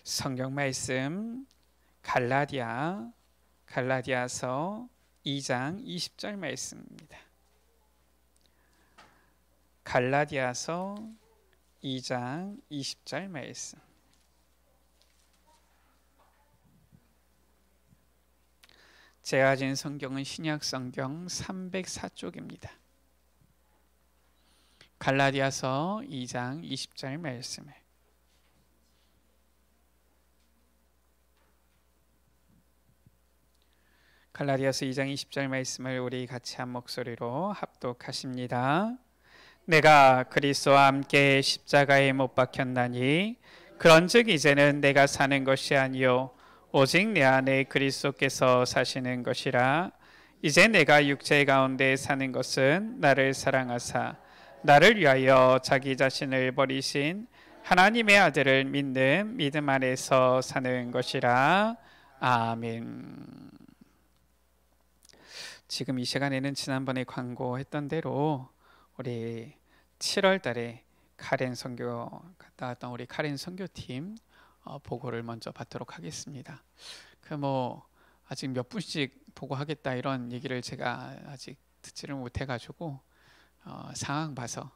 성경 말씀 갈라디아서 2장 20절 말씀입니다. 갈라디아서 2장 20절 말씀. 제가 가진 성경은 신약 성경 304쪽입니다. 갈라디아서 2장 20절 말씀을 갈라디아서 2장 20절 말씀을 우리 같이 한 목소리로 합독하십니다. 내가 그리스도와 함께 십자가에 못 박혔나니 그런즉 이제는 내가 사는 것이 아니요 오직 내 안에 그리스도께서 사시는 것이라. 이제 내가 육체 가운데 사는 것은 나를 사랑하사 나를 위하여 자기 자신을 버리신 하나님의 아들을 믿는 믿음 안에서 사는 것이라. 아멘. 지금 이 시간에는 지난번에 광고했던 대로 우리 7월 달에 카렌 선교 갔다 왔던 우리 카렌 선교팀 보고를 먼저 받도록 하겠습니다. 아직 몇 분씩 보고하겠다 이런 얘기를 제가 아직 듣지를 못해가지고 상황 봐서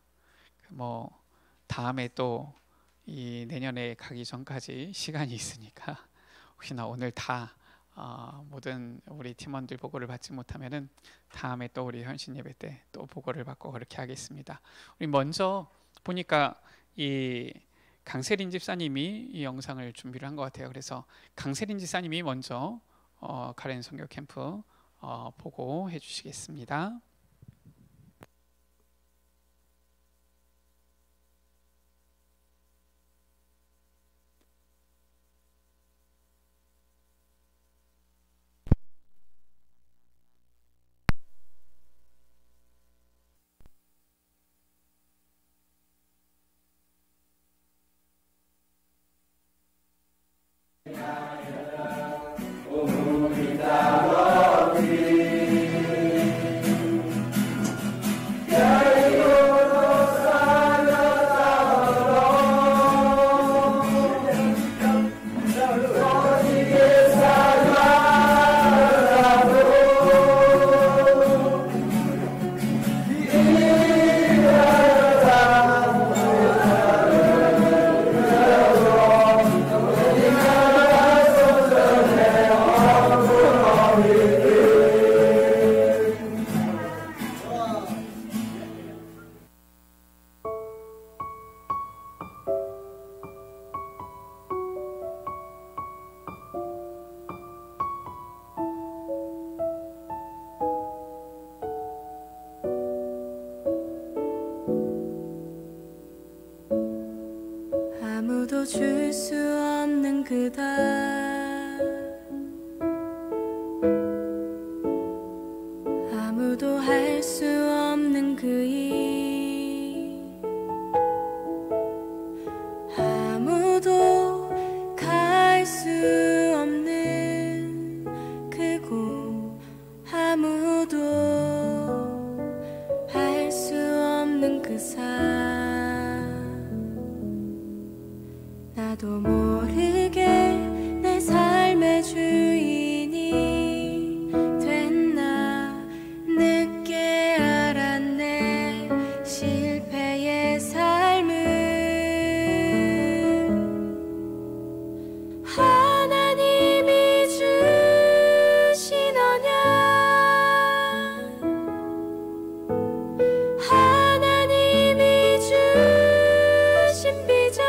다음에 또 이 내년에 가기 전까지 시간이 있으니까 혹시나 오늘 다 모든 우리 팀원들 보고를 받지 못하면은 다음에 또 우리 현신 예배 때 또 보고를 받고 그렇게 하겠습니다. 우리 먼저 보니까 이 강세린 집사님이 이 영상을 준비를 한 것 같아요. 그래서 강세린 집사님이 먼저 카렌 선교 캠프 보고해 주시겠습니다. 아무도 줄 수 없는 그다 아무도 할 수 없는 그 일 아무도 갈 수 없는 그곳 아무도 할 수 없는 그 삶 나도 모르게 내 삶의 주인이 됐나 늦게 알았네 실패의 삶을 하나님이 주신 언약 하나님이 주신 비전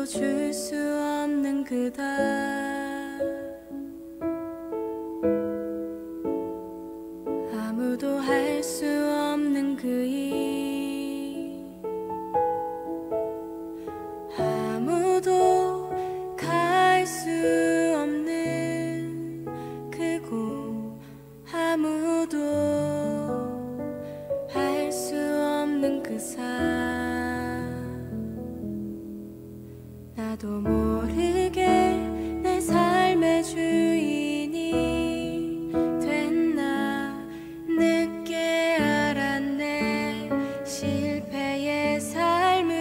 아무도 줄 수 없는 그다 아무도 할 수 없는 그 일 아무도 갈 수 없는 그곳 아무도 할 수 없는 그 삶 나도 모르게 내 삶의 주인이 됐나 늦게 알았네 실패의 삶을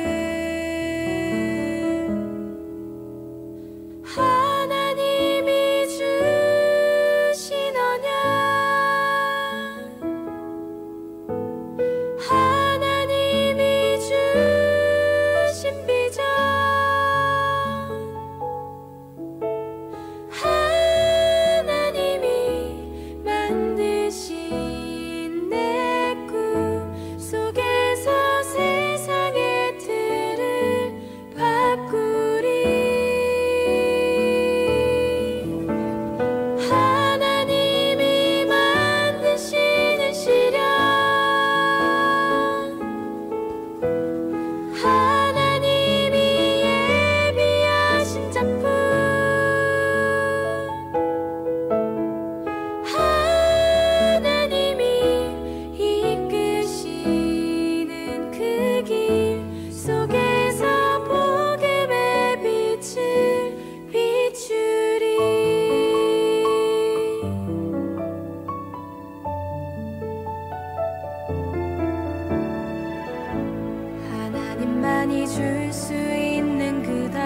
하나님이 주신 언약 하나님이 주신 비전 하나님이 만드신 내 꿈 속에서 세상의 틀을 바꾸리 하나님이 만드시는 시련 하나님이 예비하신 작품 하나님이 이끄시는 그 길 속에서 복음의 빛을 비추리 하나님만이 줄 수 있는 그다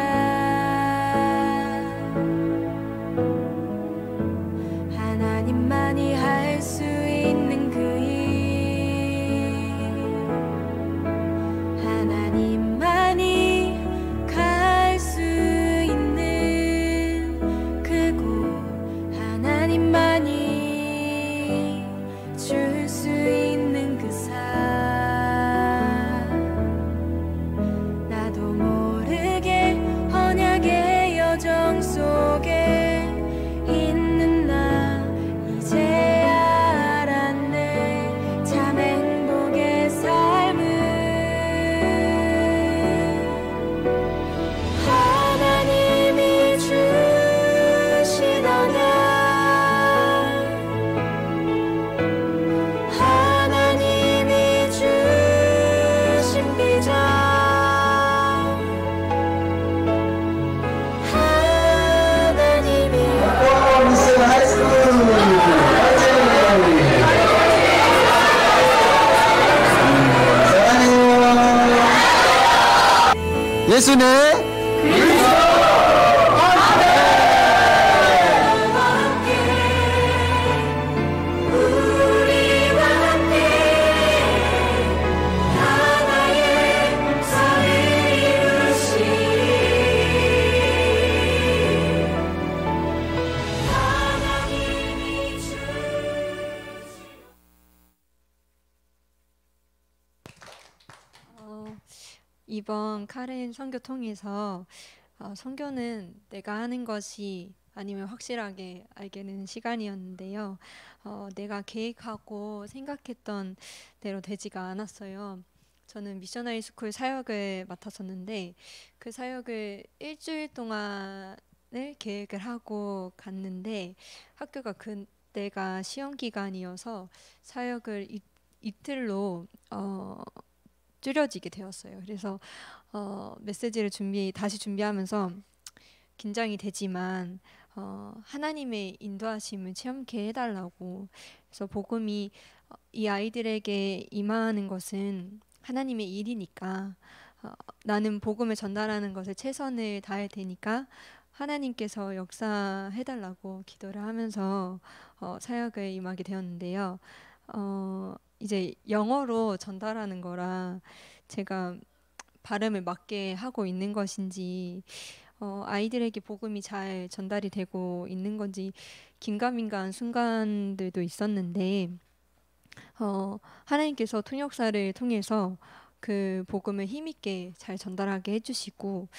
하나님만이 할 수 있는 그 일 하나님만이 갈 수 있는 그곳 하나님만이 줄 수 있는 그 삶 나도 모르게 언약의 여정 속에 있는 나 이제야 알았네 참 행복의 삶을 하나님이 주신 언약 하나님이 주신 비전 하나님이 예수네 우리와 함께 하나의 선을 이루시리 하나님이 주 이번 카렌 선교 통해서 선교는 내가 하는 것이 아니면 확실하게 알게 되는 시간이었는데요. 내가 계획하고 생각했던 대로 되지가 않았어요. 저는 미셔너리 스쿨 사역을 맡았었는데 그 사역을 일주일 동안을 계획을 하고 갔는데 학교가 그때가 시험 기간이어서 사역을 이틀로 줄여지게 되었어요. 그래서 메시지를 다시 준비하면서 긴장이 되지만 하나님의 인도하심을 체험케 해달라고 그래서 복음이 이 아이들에게 임하는 것은 하나님의 일이니까 나는 복음을 전달하는 것에 최선을 다할 테니까 하나님께서 역사해달라고 기도를 하면서 사역을 임하게 되었는데요. 이제 영어로 전달하는 거라 제가 발음을 맞게 하고 있는 것인지 아이들에게 복음이 잘 전달이 되고 있는 건지 긴가민가한 순간들도 있었는데 하나님께서 통역사를 통해서 그 복음을 힘있게 잘 전달하게 해주시고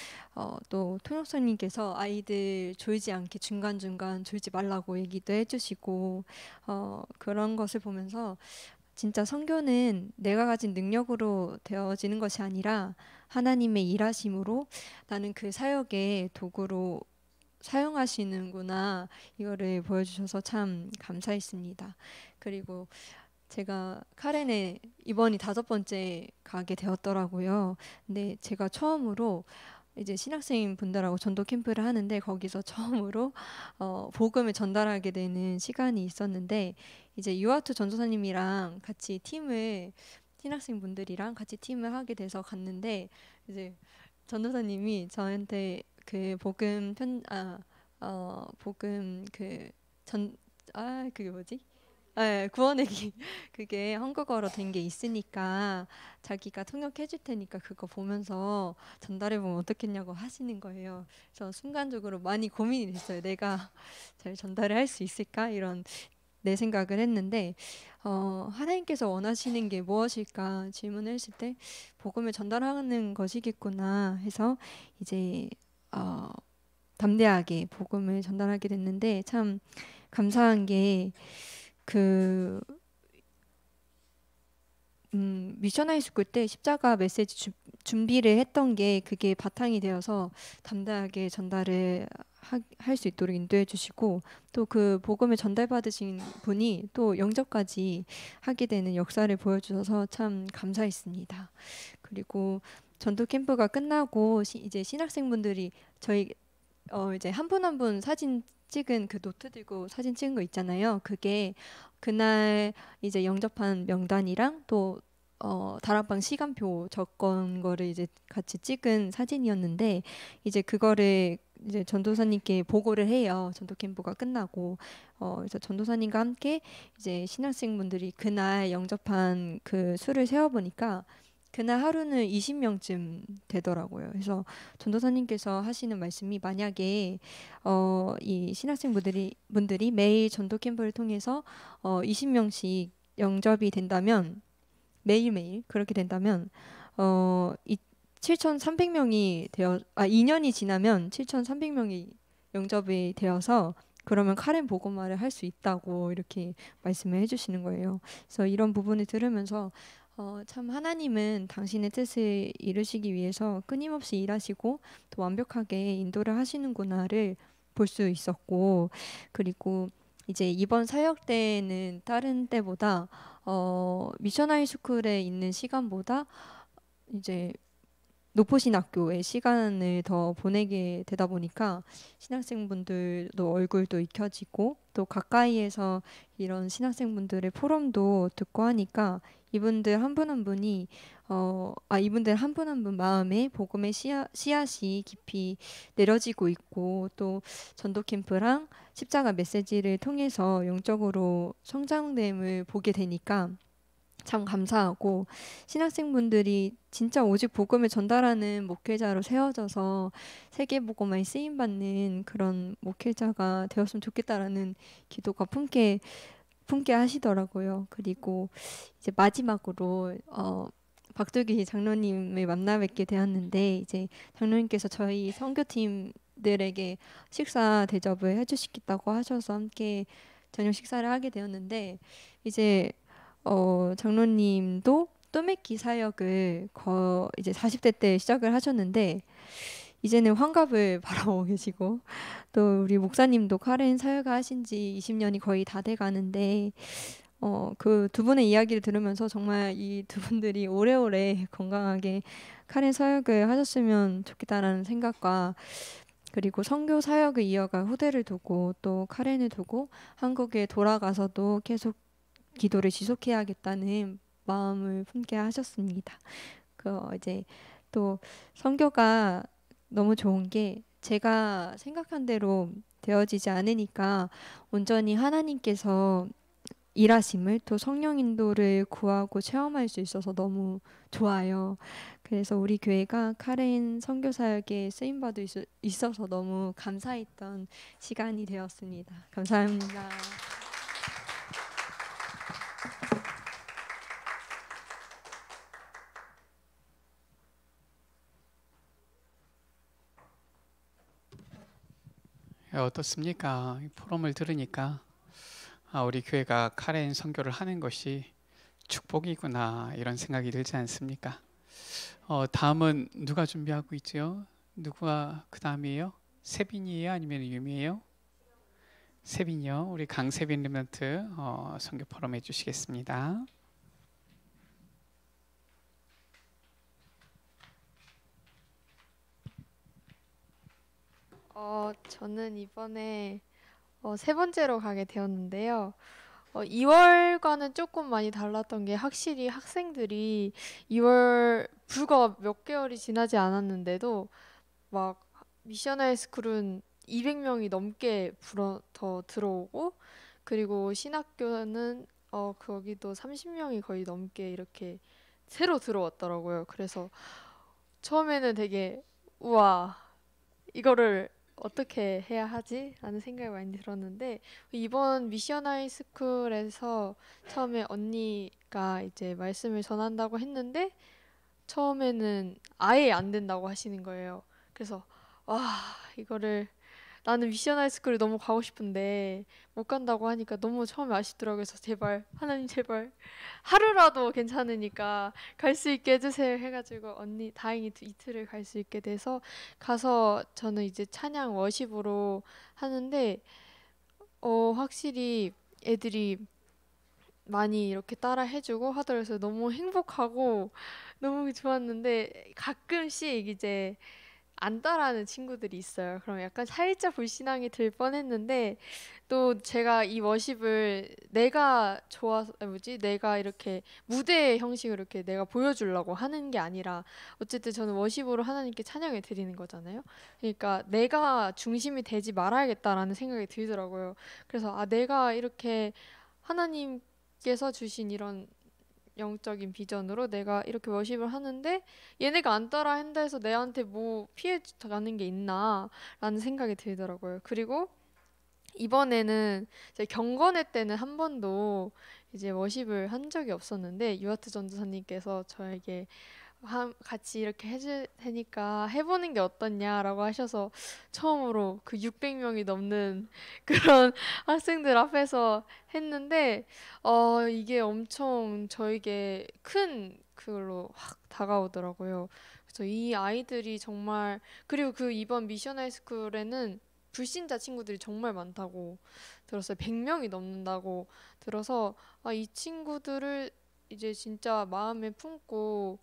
또 통역사님께서 아이들 졸지 않게 중간중간 졸지 말라고 얘기도 해주시고 그런 것을 보면서 진짜 선교는 내가 가진 능력으로 되어지는 것이 아니라 하나님의 일하심으로 나는 그 사역의 도구로 사용하시는구나 이거를 보여주셔서 참 감사했습니다. 그리고 제가 카렌에 이번이 5번째 가게 되었더라고요. 근데 제가 처음으로 이제 신학생 분들하고 전도 캠프를 하는데 거기서 처음으로 복음을 전달하게 되는 시간이 있었는데 이제 유아투 전도사님이랑 같이 팀을 신학생 분들이랑 같이 팀을 하게 돼서 갔는데 이제 전도사님이 저한테 그 복음 그게 뭐지? 네, 구원의 길 그게 한국어로 된 게 있으니까 자기가 통역해 줄 테니까 그거 보면서 전달해 보면 어떻겠냐고 하시는 거예요. 그래서 순간적으로 많이 고민이 됐어요. 내가 잘 전달을 할 수 있을까? 이런 내 생각을 했는데 하나님께서 원하시는 게 무엇일까 질문을 했을 때 복음을 전달하는 것이겠구나 해서 이제 담대하게 복음을 전달하게 됐는데 참 감사한 게 그 미션 하이스쿨 때 십자가 메시지 준비를 했던 게 그게 바탕이 되어서 담대하게 전달을 할 수 있도록 인도해 주시고 또 그 복음을 전달받으신 분이 또 영접까지 하게 되는 역사를 보여주셔서 참 감사했습니다. 그리고 전도 캠프가 끝나고 이제 신학생분들이 저희 이제 한 분 한 분 사진 찍은 그 노트 들고 사진 찍은 거 있잖아요. 그게 그날 이제 영접한 명단이랑 또 다락방 시간표 적은 거를 이제 같이 찍은 사진이었는데 이제 그거를 이제 전도사님께 보고를 해요. 전도 캠프가 끝나고 그래서 전도사님과 함께 이제 신학생분들이 그날 영접한 그 수를 세어보니까 그날 하루는 20명쯤 되더라고요. 그래서 전도사님께서 하시는 말씀이 만약에 이 신학생분들이 매일 전도 캠프를 통해서 20명씩 영접이 된다면 매일매일 그렇게 된다면 7,300명이 2년이 지나면 7,300명이 영접이 되어서 그러면 카렌 복음화를 할 수 있다고 이렇게 말씀을 해주시는 거예요. 그래서 이런 부분을 들으면서 참 하나님은 당신의 뜻을 이루시기 위해서 끊임없이 일하시고 또 완벽하게 인도를 하시는구나를 볼 수 있었고 그리고 이제 이번 사역 때는 다른 때보다 미션 하이스쿨에 있는 시간보다 이제 노포신학교에 시간을 더 보내게 되다 보니까 신학생분들도 얼굴도 익혀지고 또 가까이에서 이런 신학생분들의 포럼도 듣고 하니까 이분들 한 분 한 분이 이분들 한 분 한 분 마음에 복음의 씨앗이 깊이 내려지고 있고 또 전도 캠프랑 십자가 메시지를 통해서 영적으로 성장됨을 보게 되니까 참 감사하고 신학생분들이 진짜 오직 복음을 전달하는 목회자로 세워져서 세계 복음화에 쓰임 받는 그런 목회자가 되었으면 좋겠다라는 기도가 품게 하시더라고요. 그리고 이제 마지막으로 박두기 장로님을 만나 뵙게 되었는데 이제 장로님께서 저희 선교팀들에게 식사 대접을 해주시겠다고 하셔서 함께 저녁 식사를 하게 되었는데 이제 장로님도 또맺기 사역을 이제 40대 때 시작을 하셨는데 이제는 환갑을 바라보고 계시고 또 우리 목사님도 카렌 사역을 하신 지 20년이 거의 다 돼 가는데 그 두 분의 이야기를 들으면서 정말 이 두 분들이 오래오래 건강하게 카렌 사역을 하셨으면 좋겠다라는 생각과 그리고 선교 사역을 이어갈 후대를 두고 또 카렌을 두고 한국에 돌아가서도 계속 기도를 지속해야겠다는 마음을 품게 하셨습니다. 이제 또 선교가 너무 좋은 게 제가 생각한 대로 되어지지 않으니까 온전히 하나님께서 일하심을 또 성령 인도를 구하고 체험할 수 있어서 너무 좋아요. 그래서 우리 교회가 카렌 선교 사역에 쓰임 받을 수 있어서 너무 감사했던 시간이 되었습니다. 감사합니다. 어떻습니까? 이 포럼을 들으니까 우리 교회가 카렌 선교를 하는 것이 축복이구나 이런 생각이 들지 않습니까? 다음은 누가 준비하고 있죠? 누가 그 다음이에요? 세빈이에요? 아니면 유미예요? 세빈이요. 우리 강세빈 렘넌트 선교 포럼 해주시겠습니다. 저는 이번에 세 번째로 가게 되었는데요. 2월과는 조금 많이 달랐던 게 확실히 학생들이 2월 불과 몇 개월이 지나지 않았는데도 막 미셔너리 스쿨은 200명이 넘게 더 들어오고 그리고 신학교는 거기도 30명이 거의 넘게 이렇게 새로 들어왔더라고요. 그래서 처음에는 되게 우와 이거를 어떻게 해야 하지? 라는 생각이 많이 들었는데 이번 미션 하이스쿨에서 처음에 언니가 이제 말씀을 전한다고 했는데 처음에는 아예 안 된다고 하시는 거예요. 그래서 와 이거를 나는 미션 하이스쿨이 너무 가고 싶은데 못 간다고 하니까 너무 처음에 아쉽더라고요. 그래서 제발 하나님 제발 하루라도 괜찮으니까 갈 수 있게 해주세요 해가지고 언니 다행히 이틀을 갈 수 있게 돼서 가서 저는 이제 찬양 워십으로 하는데 확실히 애들이 많이 이렇게 따라 해주고 하더라고요. 너무 행복하고 너무 좋았는데 가끔씩 이제 안 따라하는 친구들이 있어요. 그럼 약간 살짝 불신앙이 들 뻔했는데 또 제가 이 워십을 내가 좋아서 내가 이렇게 무대 형식으로 이렇게 내가 보여주려고 하는 게 아니라 어쨌든 저는 워십으로 하나님께 찬양을 드리는 거잖아요. 그러니까 내가 중심이 되지 말아야겠다라는 생각이 들더라고요. 그래서 내가 이렇게 하나님께서 주신 이런 영적인 비전으로 내가 이렇게 워십을 하는데 얘네가 안 따라 한다 해서 내한테 뭐 피해 가는 게 있나 라는 생각이 들더라고요. 그리고 이번에는 제 경건회 때는 한 번도 이제 워십을 한 적이 없었는데 유아트 전도사님께서 저에게 같이 이렇게 해줄 테니까 해보는 게 어떻냐라고 하셔서 처음으로 그 600명이 넘는 그런 학생들 앞에서 했는데 이게 엄청 저에게 큰 그걸로 확 다가오더라고요. 그래서 이 아이들이 정말 그리고 그 이번 미션 하이스쿨에는 불신자 친구들이 정말 많다고 들었어요. 100명이 넘는다고 들어서 이 친구들을 이제 진짜 마음에 품고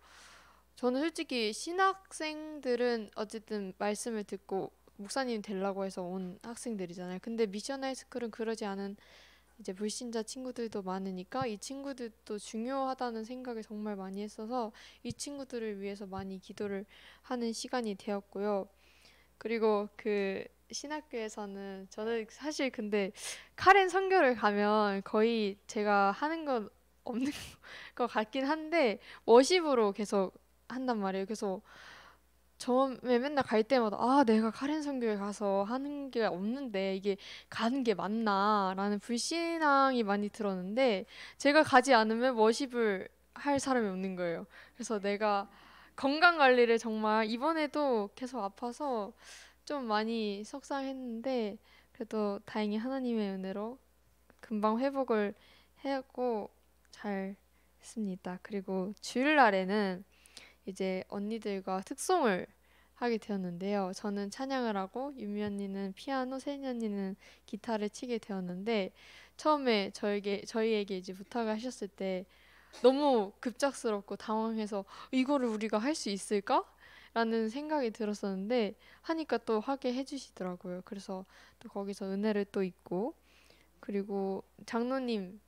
저는 솔직히 신학생들은 어쨌든 말씀을 듣고 목사님 되려고 해서 온 학생들이잖아요. 근데 미션 하이스쿨은 그러지 않은 이제 불신자 친구들도 많으니까 이 친구들도 중요하다는 생각을 정말 많이 했어서 이 친구들을 위해서 많이 기도를 하는 시간이 되었고요. 그리고 그 신학교에서는 저는 사실 근데 카렌 선교를 가면 거의 제가 하는 건 없는 것 같긴 한데 워십으로 계속 한단 말이에요. 그래서 처음에 맨날 갈 때마다 내가 카렌 선교에 가서 하는 게 없는데 이게 가는 게 맞나라는 불신앙이 많이 들었는데 제가 가지 않으면 워십을 할 사람이 없는 거예요. 그래서 내가 건강 관리를 정말 이번에도 계속 아파서 좀 많이 속상했는데 그래도 다행히 하나님의 은혜로 금방 회복을 했고 잘 했습니다. 그리고 주일날에는 이제 언니들과 특송을 하게 되었는데요. 저는 찬양을 하고 유미 언니는 피아노, 세니 언니는 기타를 치게 되었는데 처음에 저희에게 이제 부탁을 하셨을 때 너무 급작스럽고 당황해서 이거를 우리가 할 수 있을까? 라는 생각이 들었었는데 하니까 또 하게 해주시더라고요. 그래서 또 거기서 은혜를 또 잊고 그리고 장로님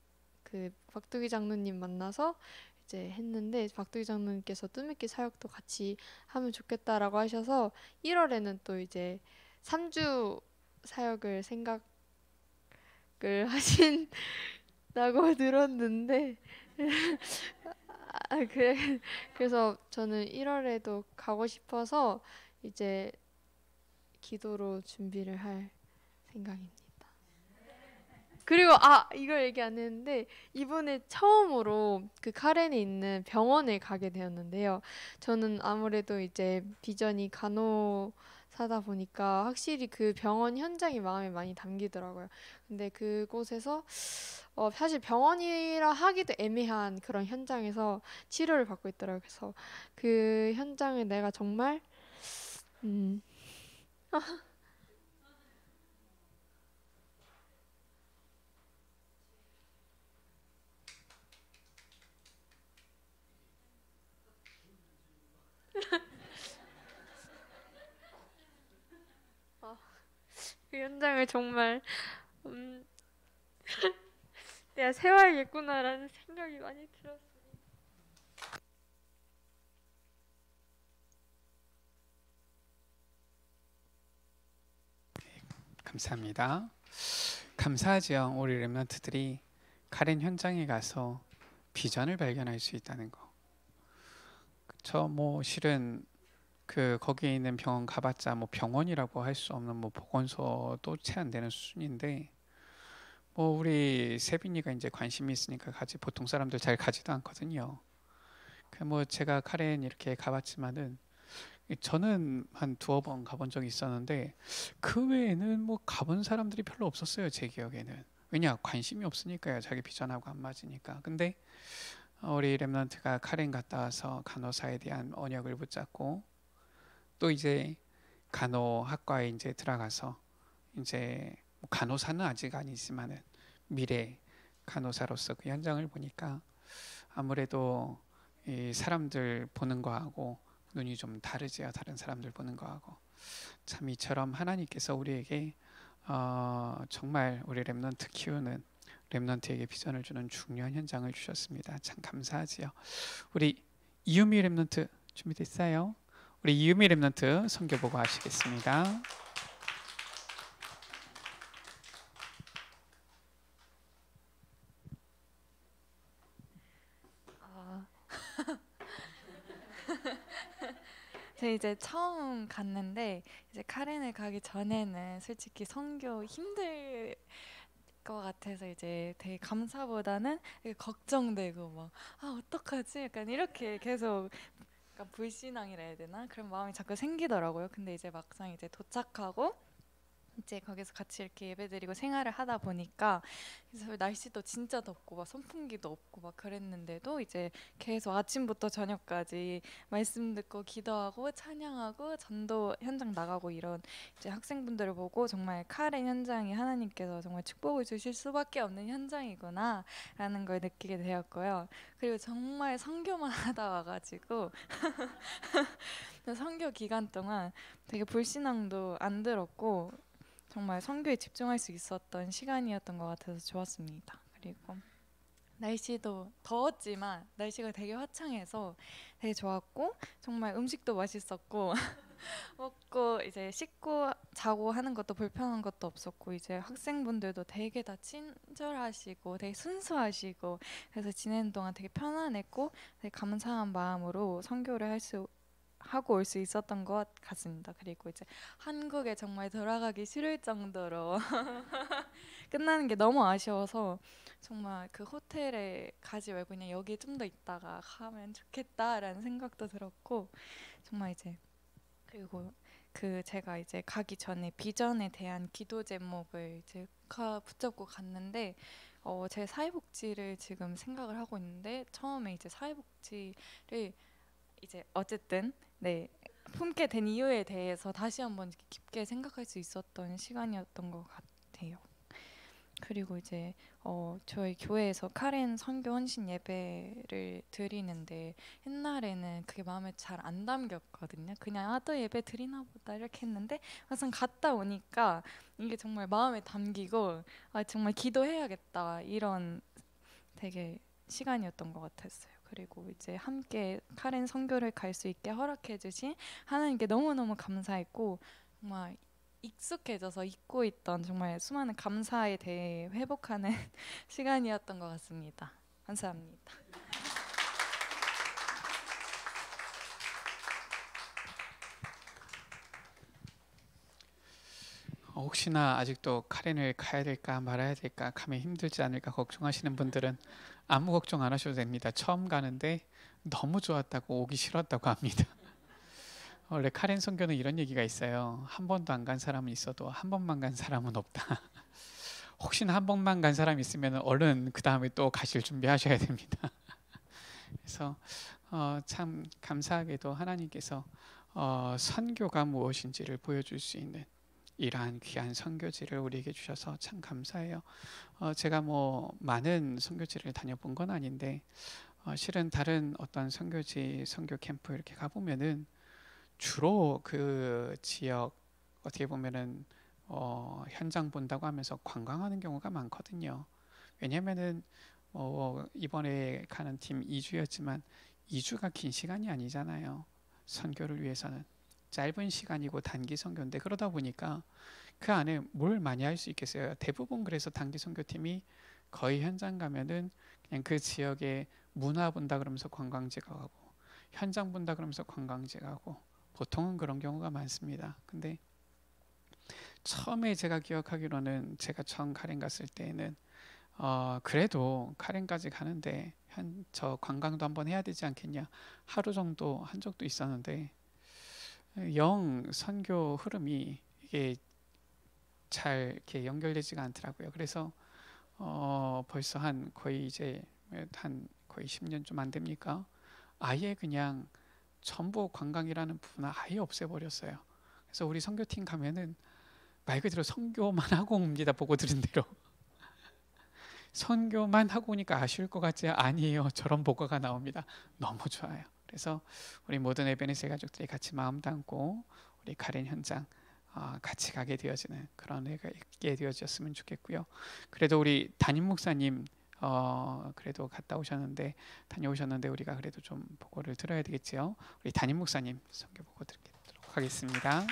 그 박두기 장로님 만나서 이제 했는데 박두기 장로님께서 뜻깊게 사역도 같이 하면 좋겠다라고 하셔서 1월에는 또 이제 3주 사역을 생각을 하신다고 들었는데 그래서 저는 1월에도 가고 싶어서 이제 기도로 준비를 할 생각입니다. 그리고 이걸 얘기 안 했는데 이번에 처음으로 그 카렌에 있는 병원에 가게 되었는데요. 저는 아무래도 이제 비전이 간호사 사다 보니까 확실히 그 병원 현장이 마음에 많이 담기더라고요. 근데 그곳에서 사실 병원이라 하기도 애매한 그런 현장에서 치료를 받고 있더라고요. 그래서 그 현장을 내가 정말 음, 그 현장을 정말 음, 내가 세워야겠구나라는 생각이 많이 들었어요. 감사합니다. 감사하지요. 우리 랩런트들이 카렌 현장에 가서 비전을 발견할 수 있다는 거. 저 뭐 실은 그 거기에 있는 병원 가봤자 뭐 병원이라고 할 수 없는 뭐 보건소도 채 안 되는 수준인데 뭐 우리 세빈이가 이제 관심이 있으니까 가지 보통 사람들 잘 가지도 않거든요. 그 뭐 제가 카렌 이렇게 가봤지만은 저는 한 두어 번 가본 적이 있었는데 그 외에는 뭐 가본 사람들이 별로 없었어요 제 기억에는. 왜냐 관심이 없으니까요. 자기 비전하고 안 맞으니까. 근데 우리 랩런트가 카렌 갔다 와서 간호사에 대한 언역을 붙잡고 또 이제 간호학과에 이제 들어가서 이제 뭐 간호사는 아직 아니지만은 미래 간호사로서 그 현장을 보니까 아무래도 이 사람들 보는 거하고 눈이 좀 다르지요. 다른 사람들 보는 거하고. 참 이처럼 하나님께서 우리에게 정말 우리 랩런트 키우는 랩런트에게 비전을 주는 중요한 현장을 주셨습니다. 참 감사하지요. 우리 이유미 랩런트 준비됐어요? 우리 이유미 랩런트 선교 보고 하시겠습니다. 제가 이제 처음 갔는데 이제 카렌을 가기 전에는 솔직히 선교 힘들 것 같아서 이제 되게 감사보다는 되게 걱정되고 막 어떡하지? 약간 이렇게 계속 약간 불신앙이라 해야 되나? 그런 마음이 자꾸 생기더라고요. 근데 이제 막상 이제 도착하고 이제 거기서 같이 이렇게 예배드리고 생활을 하다 보니까 그래서 날씨도 진짜 덥고 막 선풍기도 없고 막 그랬는데도 이제 계속 아침부터 저녁까지 말씀 듣고 기도하고 찬양하고 전도 현장 나가고 이런 이제 학생분들을 보고 정말 카렌 현장이 하나님께서 정말 축복을 주실 수밖에 없는 현장이구나라는 걸 느끼게 되었고요. 그리고 정말 선교만 하다 와가지고 선교 기간 동안 되게 불신앙도 안 들었고 정말 선교에 집중할 수 있었던 시간이었던 것 같아서 좋았습니다. 그리고 날씨도 더웠지만 날씨가 되게 화창해서 되게 좋았고 정말 음식도 맛있었고 먹고 이제 씻고 자고 하는 것도 불편한 것도 없었고 이제 학생분들도 되게 다 친절하시고 되게 순수하시고 그래서 지내는 동안 되게 편안했고 되게 감사한 마음으로 선교를 하고 올 수 있었던 것 같습니다. 그리고 이제 한국에 정말 돌아가기 싫을 정도로 끝나는 게 너무 아쉬워서 정말 그 호텔에 가지 말고 그냥 여기 좀 더 있다가 가면 좋겠다라는 생각도 들었고 정말 이제 그리고 그 제가 이제 가기 전에 비전에 대한 기도 제목을 이제 붙잡고 갔는데 제 사회복지를 지금 생각을 하고 있는데 처음에 이제 사회복지를 이제 어쨌든 네 품게 된 이유에 대해서 다시 한번 깊게 생각할 수 있었던 시간이었던 것 같아요. 그리고 이제 저희 교회에서 카렌 선교 헌신 예배를 드리는데 옛날에는 그게 마음에 잘 안 담겼거든요. 그냥 또 예배 드리나 보다 이렇게 했는데 막상 갔다 오니까 이게 정말 마음에 담기고 정말 기도해야겠다 이런 되게 시간이었던 것 같았어요. 그리고 이제 함께 카렌 선교를 갈 수 있게 허락해 주신 하나님께 너무너무 감사했고 정말 익숙해져서 잊고 있던 정말 수많은 감사에 대해 회복하는 시간이었던 것 같습니다. 감사합니다. 혹시나 아직도 카렌을 가야 될까 말아야 될까 가면 힘들지 않을까 걱정하시는 분들은 아무 걱정 안 하셔도 됩니다. 처음 가는데 너무 좋았다고 오기 싫었다고 합니다. 원래 카렌 선교는 이런 얘기가 있어요. 한 번도 안 간 사람은 있어도 한 번만 간 사람은 없다. 혹시나 한 번만 간 사람 있으면 얼른 그 다음에 또 가실 준비하셔야 됩니다. 그래서 참 감사하게도 하나님께서 선교가 무엇인지를 보여줄 수 있는 이러한 귀한 선교지를 우리에게 주셔서 참 감사해요. 제가 뭐 많은 선교지를 다녀본 건 아닌데 실은 다른 어떤 선교지, 선교 캠프 이렇게 가보면은 주로 그 지역 어떻게 보면은 현장 본다고 하면서 관광하는 경우가 많거든요. 왜냐면은 이번에 가는 팀 2주였지만 2주가 긴 시간이 아니잖아요. 선교를 위해서는 짧은 시간이고 단기 선교인데 그러다 보니까 그 안에 뭘 많이 할 수 있겠어요. 대부분 그래서 단기 선교팀이 거의 현장 가면은 그냥 그 지역의 문화 본다 그러면서 관광지 가고 현장 본다 그러면서 관광지 가고 보통은 그런 경우가 많습니다. 근데 처음에 제가 기억하기로는 제가 처음 카렌 갔을 때에는 그래도 카렌까지 가는데 저 관광도 한번 해야 되지 않겠냐 하루 정도 한 적도 있었는데 영 선교 흐름이 이게 잘 이렇게 연결되지가 않더라고요. 그래서 벌써 한 거의 이제 한 거의 10년 좀 안 됩니까? 아예 그냥 전부 관광이라는 부분을 아예 없애버렸어요. 그래서 우리 선교팀 가면은 말 그대로 선교만 하고 옵니다. 보고 들은 대로. 선교만 하고 오니까 아쉬울 것 같지? 아니에요. 저런 보고가 나옵니다. 너무 좋아요. 그래서 우리 모든 에베네셀 가족들이 같이 마음 담고 우리 카렌 현장 같이 가게 되어지는 그런 애가 있게 되어졌으면 좋겠고요. 그래도 우리 담임 목사님 그래도 갔다 오셨는데 다녀오셨는데 우리가 그래도 좀 보고를 들어야 되겠지요. 우리 담임 목사님 선교 보고 듣도록 하겠습니다.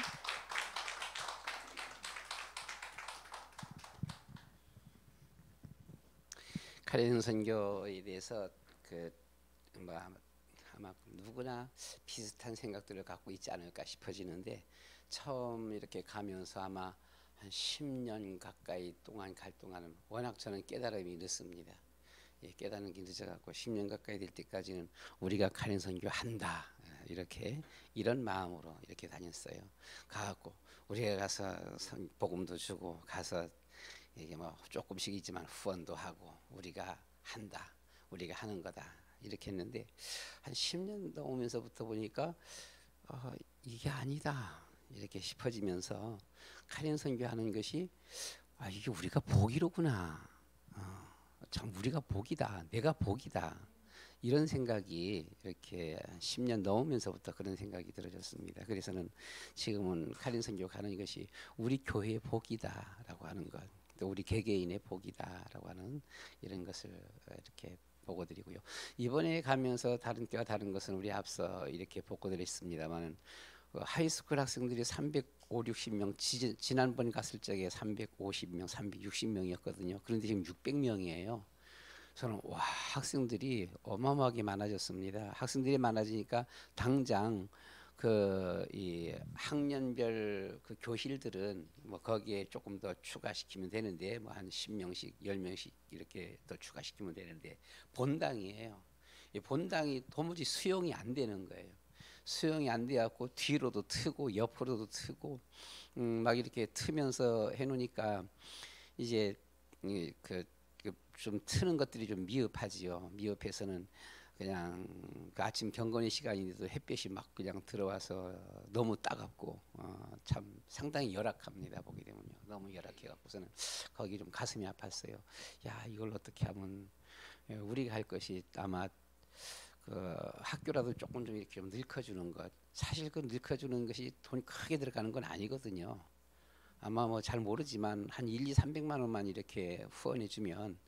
카렌 선교에 대해서 아마 누구나 비슷한 생각들을 갖고 있지 않을까 싶어지는데 처음 이렇게 가면서 아마 한 10년 가까이 동안 갈 동안은 워낙 저는 깨달음이 늦습니다. 깨닫는 게 늦어갖고 10년 가까이 될 때까지는 우리가 카렌 선교 한다 이렇게 이런 마음으로 이렇게 다녔어요. 가갖고 우리가 가서 복음도 주고 가서 이게 뭐 조금씩이지만 후원도 하고 우리가 한다, 우리가 하는 거다 이렇게 했는데 한 10년 넘으면서부터 보니까 이게 아니다 이렇게 싶어지면서 카렌 선교하는 것이 이게 우리가 복이로구나, 참 우리가 복이다, 내가 복이다 이런 생각이 이렇게 10년 넘으면서부터 그런 생각이 들어졌습니다. 그래서는 지금은 카렌 선교 가는 것이 우리 교회의 복이다라고 하는 것. 또 우리 개개인의 복이다라고 하는 이런 것을 이렇게 보고드리고요. 이번에 가면서 다른 때와 다른 것은 우리 앞서 이렇게 보고드렸습니다만 하이스쿨 학생들이 350-60명 지난번 갔을 적에 350명, 360명이었거든요. 그런데 지금 600명이에요. 저는 와 학생들이 어마어마하게 많아졌습니다. 학생들이 많아지니까 당장 이 학년별 그 교실들은 뭐 거기에 조금 더 추가시키면 되는데 뭐 한 10명씩 10명씩 이렇게 더 추가시키면 되는데 본당이에요. 이 본당이 도무지 수용이 안 되는 거예요. 수용이 안 돼갖고 뒤로도 트고 옆으로도 트고 막 이렇게 트면서 해놓으니까 이제 좀 트는 것들이 좀 미흡하지요. 미흡해서는 그냥 그 아침 경건의 시간인데도 햇볕이 막 그냥 들어와서 너무 따갑고 참 상당히 열악합니다. 보게 되면요. 너무 열악해갖고서는 거기 좀 가슴이 아팠어요. 야 이걸 어떻게 하면 우리가 할 것이 아마 그 학교라도 조금 좀 이렇게 좀 늙혀주는 것. 사실 그 늙혀주는 것이 돈이 크게 들어가는 건 아니거든요. 아마 뭐 잘 모르지만 한 1, 2, 300만 원만 이렇게 후원해주면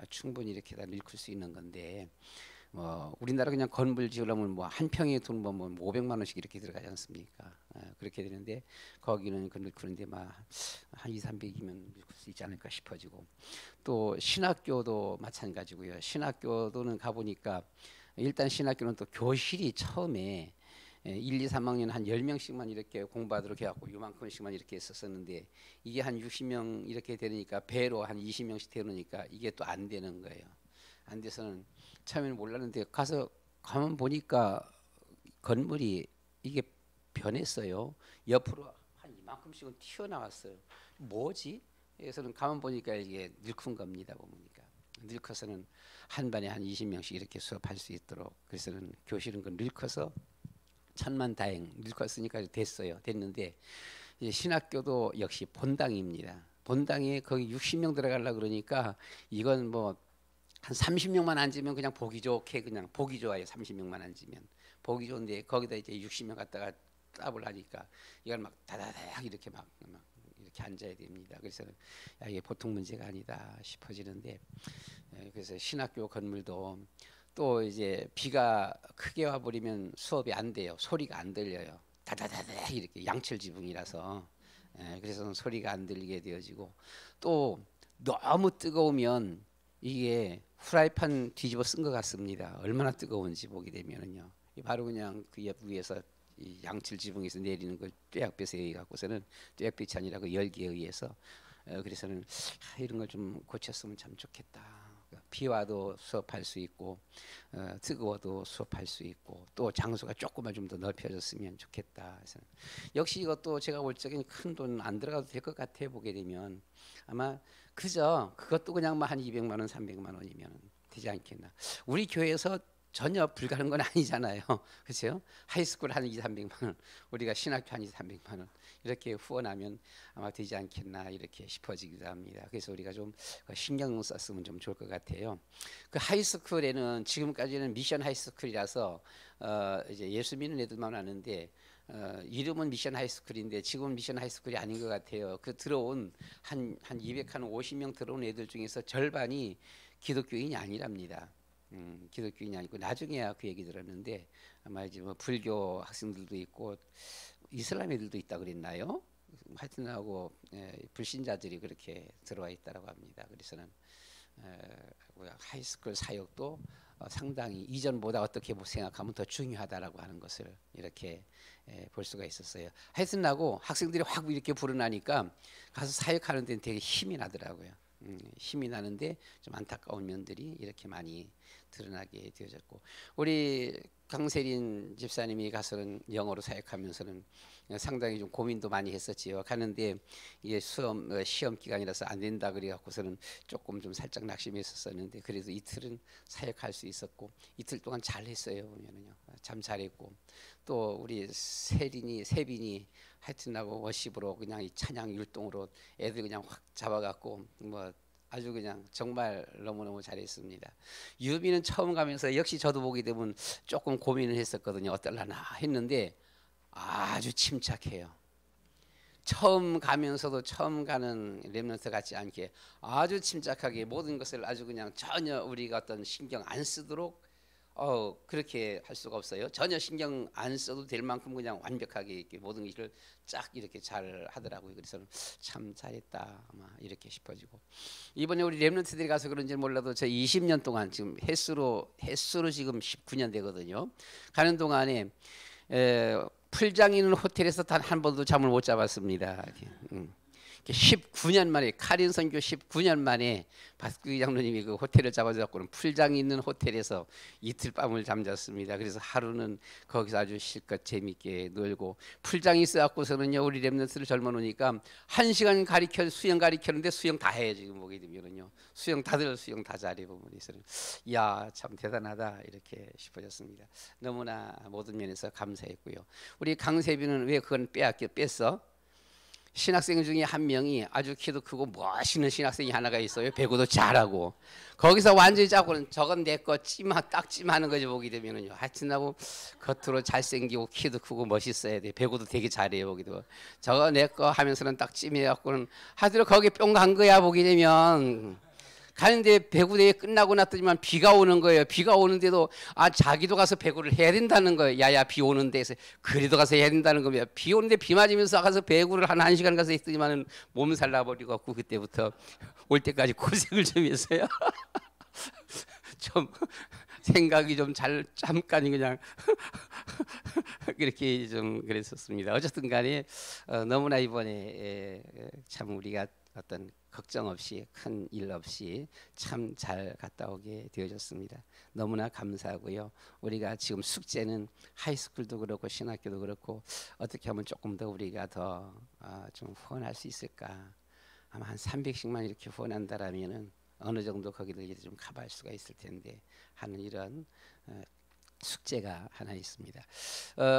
충분히 이렇게 다 늙힐 수 있는 건데 우리나라 그냥 건물 지으려면 뭐 한 평에 돈 뭐 500만 원씩 이렇게 들어가지 않습니까? 그렇게 되는데 거기는 그런데 막 한 2, 300이면 늙을 수 있지 않을까 싶어지고 또 신학교도 마찬가지고요. 신학교도는 가보니까 일단 신학교는 또 교실이 처음에 1, 2, 3학년 한 10명씩만 이렇게 공부하도록 해갖고 요만큼씩만 이렇게 했었는데 이게 한 60명 이렇게 되니까 배로 한 20명씩 되니까 이게 또 안 되는 거예요. 안 돼서는 처음에는 몰랐는데 가면 보니까 건물이 이게 변했어요. 옆으로 한 이만큼씩은 튀어나왔어요. 뭐지? 그래서는 가만 보니까 이게 늙은 겁니다. 보니까 늙어서는 한 반에 한 20명씩 이렇게 수업할 수 있도록. 그래서는 교실은 그 늙어서 천만다행 늙었으니까 됐어요. 됐는데 이제 신학교도 역시 본당입니다. 본당에 거기 60명 들어가려 그러니까 이건 뭐 한 30명만 앉으면 그냥 보기 좋게 그냥 보기 좋아요. 30명만 앉으면 보기 좋은데 거기다 이제 60명 갖다가 따블 하니까 이걸 막 다다닥 이렇게 막 이렇게 앉아야 됩니다. 그래서 야, 이게 보통 문제가 아니다 싶어지는데 그래서 신학교 건물도 또 이제 비가 크게 와버리면 수업이 안 돼요. 소리가 안 들려요. 다다다다 이렇게 양철 지붕이라서 그래서 소리가 안 들리게 되어지고 또 너무 뜨거우면 이게 후라이팬 뒤집어 쓴 것 같습니다. 얼마나 뜨거운지 보게 되면은요. 바로 그냥 그 옆 위에서 이 양철 지붕에서 내리는 그 뙤약볕에 의해 갖고서는 뙤약볕이 아니라 그 열기에 의해서 그래서는 이런 걸 좀 고쳤으면 참 좋겠다. 비 와도 수업할 수 있고 뜨거워도 수업할 수 있고 또 장소가 조금만 좀 더 넓혀졌으면 좋겠다. 그래서 역시 이것도 제가 볼 적엔 큰 돈 안 들어가도 될 것 같아. 보게 되면 아마 그저 그것도 그냥 뭐 한 200만 원, 300만 원이면 되지 않겠나. 우리 교회에서 전혀 불가능한 건 아니잖아요. 그렇죠? 하이스쿨 한 2, 300만 원, 우리가 신학교 한 2, 300만 원 이렇게 후원하면 아마 되지 않겠나 이렇게 싶어지기도 합니다. 그래서 우리가 좀 신경 썼으면 좀 좋을 것 같아요. 그 하이스쿨에는 지금까지는 미션 하이스쿨이라서 이제 예수 믿는 애들만 하는데 이름은 미션 하이스쿨인데 지금은 미션 하이스쿨이 아닌 것 같아요. 그 들어온 한 250명 들어온 애들 중에서 절반이 기독교인이 아니랍니다. 기독교인이 아니고 나중에야 그 얘기 들었는데 아마 이제 뭐 불교 학생들도 있고 이슬람 애들도 있다 그랬나요? 하여튼 하고 불신자들이 그렇게 들어와 있다라고 합니다. 그래서는 하이스쿨 사역도 상당히 이전보다 어떻게 생각하면 더 중요하다라고 하는 것을 이렇게 볼 수가 있었어요. 하여튼 하고 학생들이 확 이렇게 불어나니까 가서 사역하는 데는 되게 힘이 나더라고요. 힘이 나는데 좀 안타까운 면들이 이렇게 많이 드러나게 되어졌고 우리 강세린 집사님이 가서는 영어로 사역하면서는 상당히 좀 고민도 많이 했었지요. 가는데 이게 시험 기간이라서 안 된다 그래갖고서는 조금 좀 살짝 낙심했었었는데 그래도 이틀은 사역할 수 있었고 이틀 동안 잘했어요. 보면은요 참 잘했고 또 우리 세빈이 하여튼하고 워십으로 그냥 이 찬양 율동으로 애들 그냥 확 잡아갖고 뭐 아주 그냥 정말 너무너무 잘했습니다. 유비는 처음 가면서 역시 저도 보게 되면 조금 고민을 했었거든요. 어떨라나 했는데 아주 침착해요. 처음 가면서도 처음 가는 렘넌트 같지 않게 아주 침착하게 모든 것을 아주 그냥 전혀 우리가 어떤 신경 안 쓰도록 그렇게 할 수가 없어요. 전혀 신경 안 써도 될 만큼 그냥 완벽하게 이렇게 모든 것을 쫙 이렇게 잘 하더라고요. 그래서 참 잘했다 아마 이렇게 싶어지고 이번에 우리 렘넌트들이 가서 그런지 몰라도 저 20년 동안 지금 횟수로 지금 19년 되거든요. 가는 동안에 풀장 있는 호텔에서 단 한 번도 잠을 못 잡았습니다. 19년 만에 카린 선교 19년 만에 박규희 장로님이 그 호텔을 잡아줘갖고는 풀장 있는 호텔에서 이틀 밤을 잠잤습니다. 그래서 하루는 거기서 아주 실컷 재밌게 놀고 풀장이 있어갖고서는요 우리 렘넌트를 젊어 놓으니까 1시간 수영 가리켰는데 수영 다 해요. 지금 보게 되면은요 다들 수영 다 잘해 보면 있어요. 이야 참 대단하다 이렇게 싶어졌습니다. 너무나 모든 면에서 감사했고요. 우리 강세빈은 왜 그건 뺐어? 신학생 중에 한 명이 아주 키도 크고 멋있는 신학생이 하나가 있어요. 배구도 잘하고 거기서 완전히 잡고는 저건 내거 딱 찜하는 거지 보게 되면은요. 하여튼하고 겉으로 잘생기고 키도 크고 멋있어야 돼. 배구도 되게 잘해요. 보기도 저거 내거 하면서는 딱 찜해갖고는 하여튼 거기 뿅 간 거야. 보게 되면 가는데 배구대회 끝나고 났더니만 비가 오는 거예요. 비가 오는데도 자기도 가서 배구를 해야 된다는 거예요. 야야 비 오는 데서 그래도 가서 해야 된다는 겁니다. 비 오는데 비 맞으면서 가서 배구를 한 1시간 가서 했더니만은 몸살 나버리고 갖고 그때부터 올 때까지 고생을 좀 했어요. 좀 생각이 좀 잠깐 그냥 그렇게 좀 그랬었습니다. 어쨌든 간에 너무나 이번에 참 우리가 어떤 걱정 없이 큰 일 없이 참 잘 갔다 오게 되어졌습니다. 너무나 감사하고요. 우리가 지금 숙제는 하이스쿨도 그렇고 신학교도 그렇고 어떻게 하면 조금 더 우리가 더 좀 후원할 수 있을까? 아마 한 300씩만 이렇게 후원한다라면은 어느 정도 거기를 이제 좀 커버할 수가 있을 텐데 하는 이런 숙제가 하나 있습니다.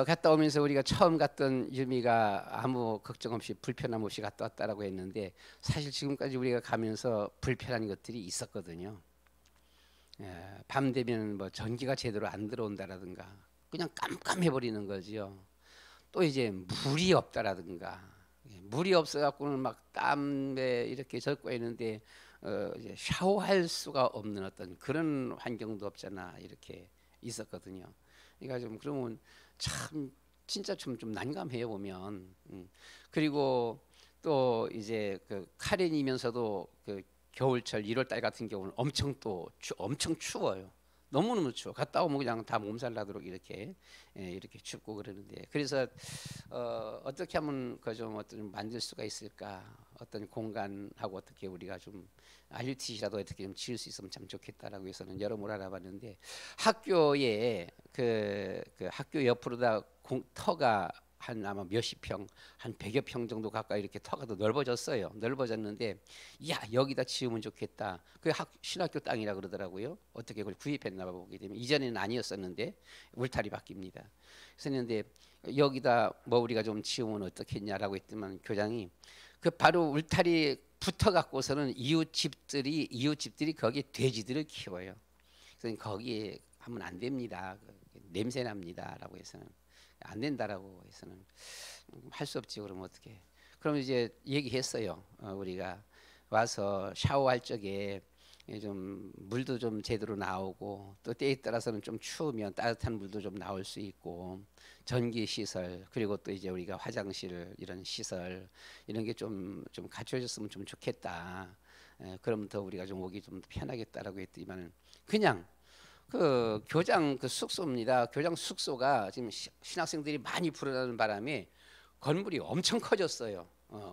갔다 오면서 우리가 처음 갔던 유미가 아무 걱정 없이 불편함 없이 갔다 왔다라고 했는데 사실 지금까지 우리가 가면서 불편한 것들이 있었거든요. 밤 되면 뭐 전기가 제대로 안 들어온다라든가 그냥 깜깜해 버리는 거죠. 또 이제 물이 없다라든가 물이 없어갖고는 막 땀에 이렇게 젖고 있는데 이제 샤워할 수가 없는 어떤 그런 환경도 없잖아 이렇게 있었거든요. 그러니까 좀 그러면 참 진짜 좀 난감해요 보면. 그리고 또 이제 그 카렌이면서도 그 겨울철 1월달 같은 경우는 엄청 추워요. 너무너무 추워. 갔다 오면 그냥 다 몸살 나도록 이렇게 춥고 그러는데 그래서 어떻게 하면 그 좀 어떤 만들 수가 있을까? 어떤 공간하고 어떻게 우리가 좀 RUTC라도 어떻게 좀 지을 수 있으면 참 좋겠다라고 해서는 여러모로 알아봤는데 학교에 그 학교 옆으로다 터가 한 아마 몇십 평, 한 100여 평 정도 가까이 이렇게 터가 더 넓어졌어요. 넓어졌는데 야 여기다 지으면 좋겠다. 그 신학교 땅이라 그러더라고요. 어떻게 그걸 구입했나 봐 보게 되면 이전에는 아니었었는데 울타리 바뀝니다. 그래서 했는데 여기다 뭐 우리가 좀 지으면 어떻겠냐라고 했더만 교장이 그 바로 울타리 붙어 갖고서는 이웃집들이 거기에 돼지들을 키워요. 그래서 거기에 하면 안 됩니다. 냄새 납니다라고 해서는 안 된다라고 해서는 할 수 없지. 그러면 어떻게? 그럼 이제 얘기했어요. 우리가 와서 샤워할 적에 좀 물도 좀 제대로 나오고 또 때에 따라서는 좀 추우면 따뜻한 물도 좀 나올 수 있고 전기 시설 그리고 또 이제 우리가 화장실 이런 시설 이런 게 좀 갖춰졌으면 좀 좋겠다. 그러면 더 우리가 좀 오기 좀 편하겠다라고 했더니만은 그냥 그 교장 그 숙소입니다. 교장 숙소가 지금 신학생들이 많이 불어나는 바람에 건물이 엄청 커졌어요.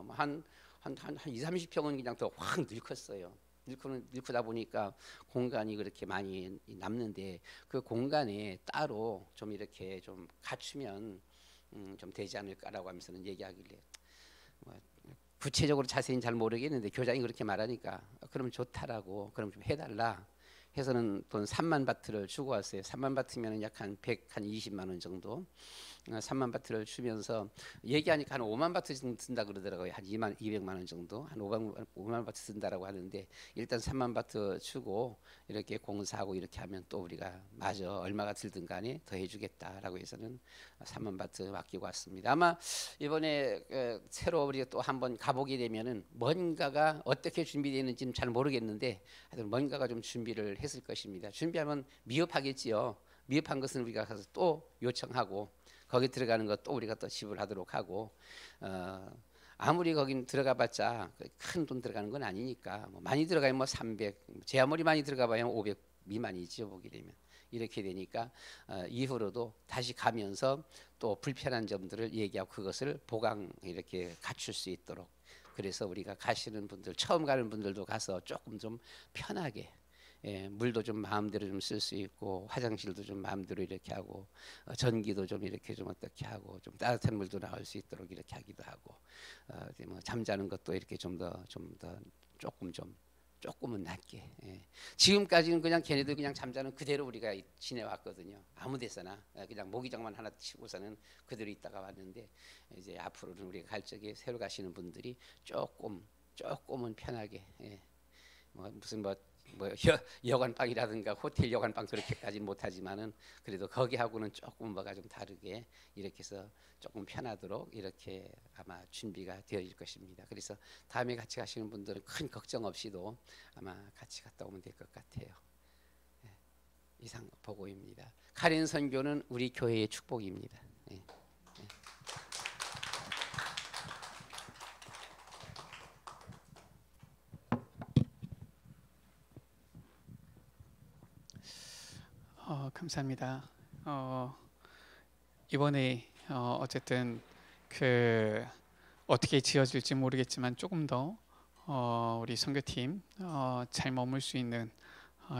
한 2, 30평은 그냥 더 확 늙었어요. 늙다 보니까 공간이 그렇게 많이 남는데 그 공간에 따로 좀 이렇게 좀 갖추면 좀 되지 않을까라고 하면서는 얘기하길래 뭐 구체적으로 자세히는 잘 모르겠는데 교장이 그렇게 말하니까 그러면 좋다라고 그럼 좀 해달라 해서는 돈 3만 바트를 주고 왔어요. 3만 바트면 약 한 120만 원 정도. 3만 바트를 주면서 얘기하니까 한 5만 바트 든다 그러더라고요. 한 200만 원 정도. 한 5만 바트 든다라고 하는데 일단 3만 바트 주고 이렇게 공사하고 이렇게 하면 또 우리가 맞아 얼마가 들든 간에 더 해주겠다라고 해서는 3만 바트 맡기고 왔습니다. 아마 이번에 새로 우리가 또 한번 가보게 되면은 뭔가가 어떻게 준비되는지는 잘 모르겠는데 하여튼 뭔가가 좀 준비를 했을 것입니다. 준비하면 미흡하겠지요. 미흡한 것은 우리가 가서 또 요청하고 거기 들어가는 것 또 우리가 또 지불하도록 하고 아무리 거긴 들어가봤자 큰 돈 들어가는 건 아니니까 뭐 많이 들어가면 뭐 300, 제 아무리 많이 들어가봐야 500 미만이죠 보게 되면 이렇게 되니까 이후로도 다시 가면서 또 불편한 점들을 얘기하고 그것을 보강 이렇게 갖출 수 있도록 그래서 우리가 가시는 분들 처음 가는 분들도 가서 조금 좀 편하게 물도 좀 마음대로 좀 쓸 수 있고 화장실도 좀 마음대로 이렇게 하고 전기도 좀 이렇게 좀 어떻게 하고 좀 따뜻한 물도 나올 수 있도록 이렇게 하기도 하고 뭐 잠자는 것도 이렇게 좀 더 조금은 낫게 지금까지는 그냥 걔네들 그냥 잠자는 그대로 우리가 지내왔거든요. 아무 데서나 그냥 모기장만 하나 치고서는 그대로 있다가 왔는데 이제 앞으로는 우리가 갈 적에 새로 가시는 분들이 조금은 편하게 뭐 무슨 뭐 여관방이라든가 호텔 여관방 그렇게까지는 못하지만은 그래도 거기하고는 조금 뭐가 좀 다르게 이렇게 해서 조금 편하도록 이렇게 아마 준비가 되어질 것입니다. 그래서 다음에 같이 가시는 분들은 큰 걱정 없이도 아마 같이 갔다 오면 될 것 같아요. 이상 보고입니다. 카렌 선교는 우리 교회의 축복입니다. 감사합니다. 이번에 어쨌든 그 어떻게 지어질지 모르겠지만 조금 더 우리 선교팀 잘 머물 수 있는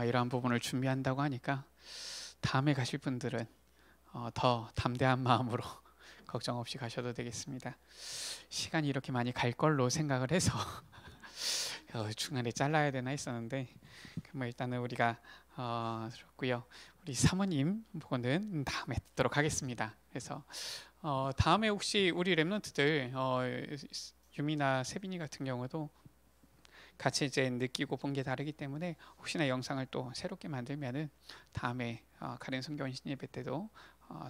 이러한 부분을 준비한다고 하니까 다음에 가실 분들은 더 담대한 마음으로 걱정 없이 가셔도 되겠습니다. 시간이 이렇게 많이 갈 걸로 생각을 해서 중간에 잘라야 되나 했었는데 뭐 일단은 우리가 들었고요. 우리 사모님 보고는 다음에 듣도록 하겠습니다. 그래서 다음에 혹시 우리 랩런트들 유미나 세빈이 같은 경우도 같이 이제 느끼고 본 게 다르기 때문에 혹시나 영상을 또 새롭게 만들면은 다음에 가렌 선교원신 예배 때도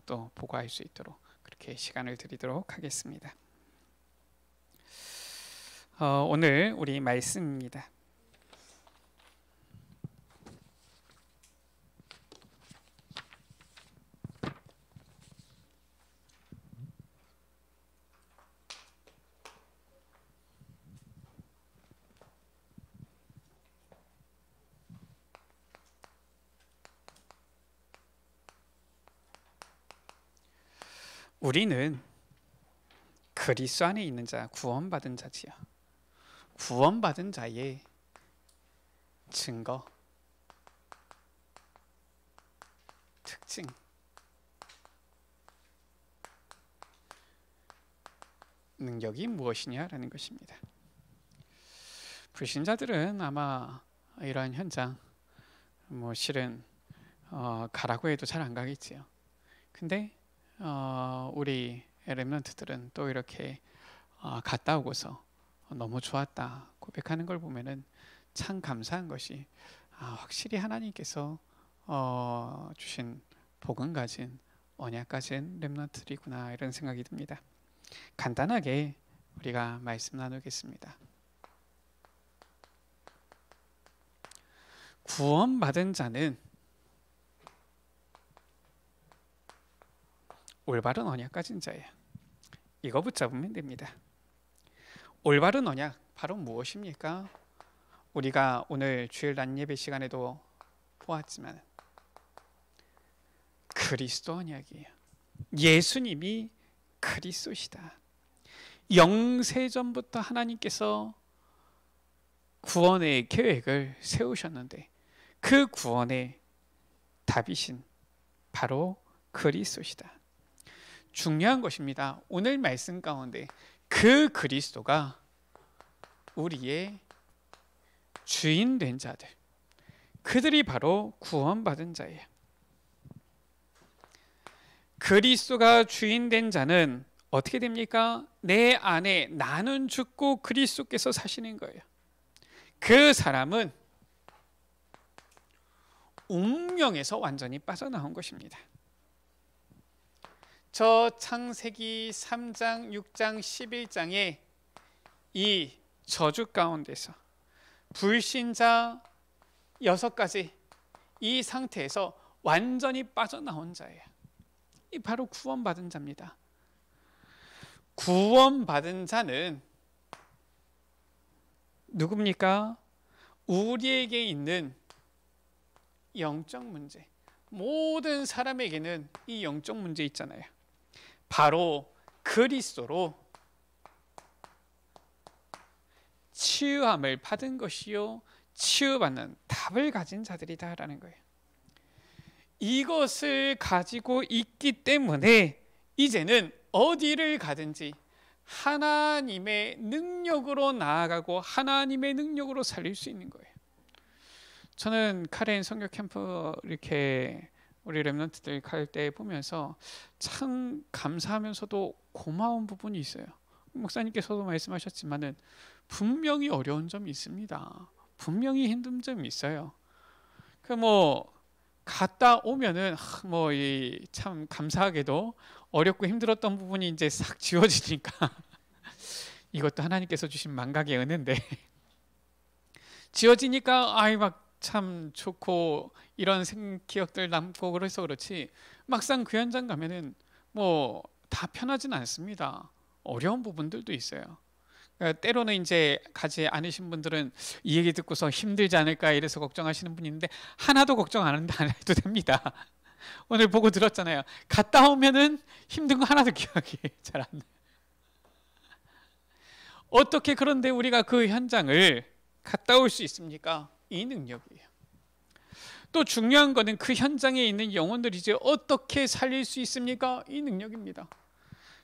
또 보고할 수 있도록 그렇게 시간을 드리도록 하겠습니다. 오늘 우리 말씀입니다. 우리는 그리스도 안에 있는 자, 구원받은 자지요. 구원받은 자의 증거, 특징, 능력이 무엇이냐라는 것입니다. 불신자들은 아마 이러한 현장 실은 가라고 해도 잘 안 가겠지요. 근데 우리 렘넌트들은 또 이렇게 갔다 오고서 너무 좋았다 고백하는 걸 보면은 참 감사한 것이 확실히 하나님께서 주신 복음 가진 언약 가진 렘넌트들이구나 이런 생각이 듭니다. 간단하게 우리가 말씀 나누겠습니다. 구원받은 자는 올바른 언약 가진 자예요. 이거 붙잡으면 됩니다. 올바른 언약 바로 무엇입니까? 우리가 오늘 주일 낮 예배 시간에도 보았지만 그리스도 언약이에요. 예수님이 그리스도시다. 영세전부터 하나님께서 구원의 계획을 세우셨는데 그 구원의 답이신 바로 그리스도시다. 중요한 것입니다. 오늘 말씀 가운데 그 그리스도가 우리의 주인 된 자들, 그들이 바로 구원받은 자예요. 그리스도가 주인 된 자는 어떻게 됩니까? 내 안에 나는 죽고 그리스도께서 사시는 거예요. 그 사람은 운명에서 완전히 빠져나온 것입니다. 저 창세기 3장, 6장, 11장의 이 저주 가운데서 불신자 6가지 이 상태에서 완전히 빠져나온 자예요. 이 바로 구원받은 자입니다. 구원받은 자는 누굽니까? 우리에게 있는 영적 문제, 모든 사람에게는 이 영적 문제 있잖아요. 바로 그리스도로 치유함을 받은 것이요 치유받는 답을 가진 자들이다라는 거예요. 이것을 가지고 있기 때문에 이제는 어디를 가든지 하나님의 능력으로 나아가고 하나님의 능력으로 살릴 수 있는 거예요. 저는 카렌 선교 캠프 이렇게 우리 렘넌트들 갈 때 보면서 참 감사하면서도 고마운 부분이 있어요. 목사님께서도 말씀하셨지만은 분명히 어려운 점이 있습니다. 분명히 힘든 점이 있어요. 갔다 오면은 참 감사하게도 어렵고 힘들었던 부분이 이제 싹 지워지니까 이것도 하나님께서 주신 만각의 은혜인데 지워지니까 참 좋고 이런 기억들 남고 그래서 그렇지 막상 그 현장 가면은 다 편하진 않습니다. 어려운 부분들도 있어요. 그러니까 때로는 이제 가지 않으신 분들은 이 얘기 듣고서 힘들지 않을까 이래서 걱정하시는 분이 있는데 하나도 걱정 안 해도 됩니다. 오늘 보고 들었잖아요. 갔다 오면은 힘든 거 하나도 기억이 잘 안 나요. 어떻게 그런데 우리가 그 현장을 갔다 올 수 있습니까? 이 능력이에요. 또 중요한 거는 그 현장에 있는 영혼들이 이제 어떻게 살릴 수 있습니까? 이 능력입니다.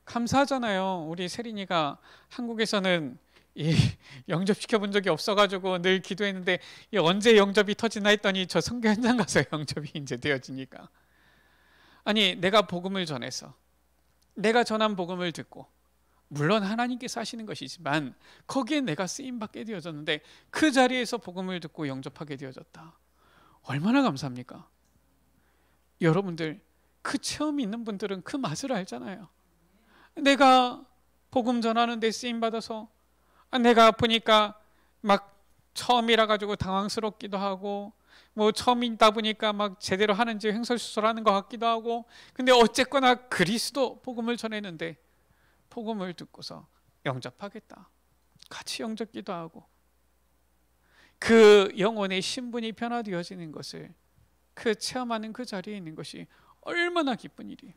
감사하잖아요. 우리 세린이가 한국에서는 이 영접시켜 본 적이 없어가지고 늘 기도했는데 언제 영접이 터지나 했더니 저 선교 현장 가서 영접이 이제 되어지니까. 아니, 내가 복음을 전해서 내가 전한 복음을 듣고, 물론 하나님께서 하시는 것이지만 거기에 내가 쓰임받게 되어졌는데 그 자리에서 복음을 듣고 영접하게 되어졌다. 얼마나 감사합니까? 여러분들 그 체험이 있는 분들은 그 맛을 알잖아요. 내가 복음 전하는 데 쓰임받아서 내가 아프니까 막 처음이라 가지고 당황스럽기도 하고, 뭐 처음이다 보니까 막 제대로 하는지 횡설수설하는 것 같기도 하고, 근데 어쨌거나 그리스도 복음을 전했는데 복음을 듣고서 영접하겠다. 같이 영접기도 하고, 그 영혼의 신분이 변화되어지는 것을 그 체험하는 그 자리에 있는 것이 얼마나 기쁜 일이에요.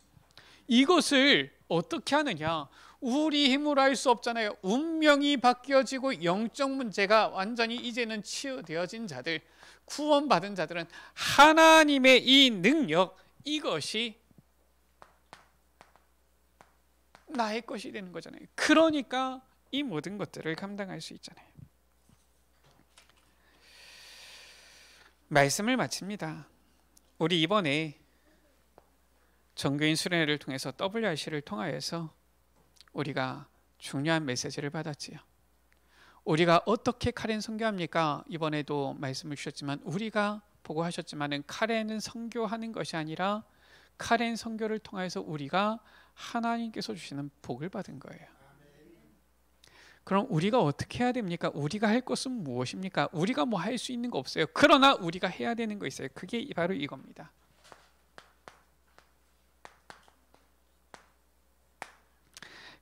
이것을 어떻게 하느냐? 우리 힘으로 할 수 없잖아요. 운명이 바뀌어지고 영적 문제가 완전히 이제는 치유되어진 자들, 구원받은 자들은 하나님의 이 능력, 이것이 나의 것이 되는 거잖아요. 그러니까 이 모든 것들을 감당할 수 있잖아요. 말씀을 마칩니다. 우리 이번에 정교인 수련회를 통해서 WRC를 통하여서 우리가 중요한 메시지를 받았지요. 우리가 어떻게 카렌 선교합니까? 이번에도 말씀을 주셨지만 우리가 보고 하셨지만은 카렌은 선교하는 것이 아니라 카렌 선교를 통해서 우리가 하나님께서 주시는 복을 받은 거예요. 그럼 우리가 어떻게 해야 됩니까? 우리가 할 것은 무엇입니까? 우리가 뭐 할 수 있는 거 없어요. 그러나 우리가 해야 되는 거 있어요. 그게 바로 이겁니다.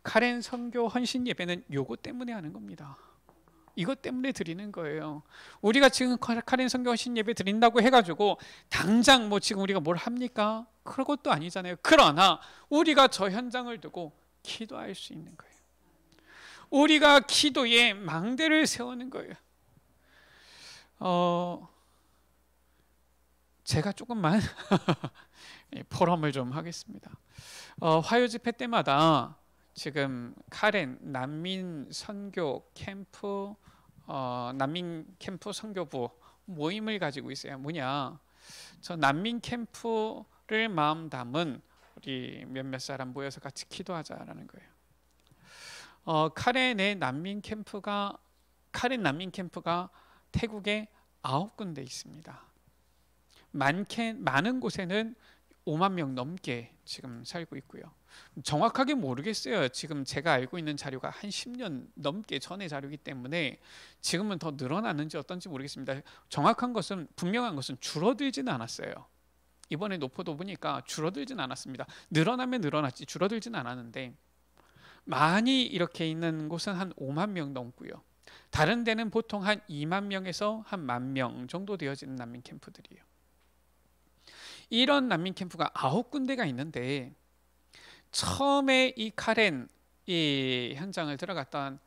카렌 선교 헌신 예배는 요거 때문에 하는 겁니다. 이것 때문에 드리는 거예요. 우리가 지금 카렌 선교 헌신 예배 드린다고 해가지고 당장 뭐 지금 우리가 뭘 합니까? 그런 것도 아니잖아요. 그러나 우리가 저 현장을 두고 기도할 수 있는 거예요. 우리가 기도에 망대를 세우는 거예요. 제가 조금만 포럼을 좀 하겠습니다. 화요 집회 때마다 지금 카렌 난민 선교 캠프, 난민 캠프 선교부 모임을 가지고 있어요. 뭐냐? 저 난민 캠프를 마음 담은 우리 몇몇 사람 모여서 같이 기도하자라는 거예요. 카렌 난민 캠프가 태국에 9군데 있습니다. 많은 곳에는 5만 명 넘게 지금 살고 있고요. 정확하게 모르겠어요. 지금 제가 알고 있는 자료가 한 10년 넘게 전의 자료이기 때문에 지금은 더 늘어났는지 어떤지 모르겠습니다. 정확한 것은, 분명한 것은 줄어들지는 않았어요. 이번에 노포도 보니까 줄어들지는 않았습니다. 늘어나면 늘어났지 줄어들지는 않았는데, 많이 이렇게 있는 곳은 한 5만 명 넘고요. 다른 데는 보통 한 2만 명에서 한 1만 명 정도 되어지는 난민 캠프들이에요. 이런 난민 캠프가 9군데가 있는데, 처음에 이 카렌 이 현장을 들어갔던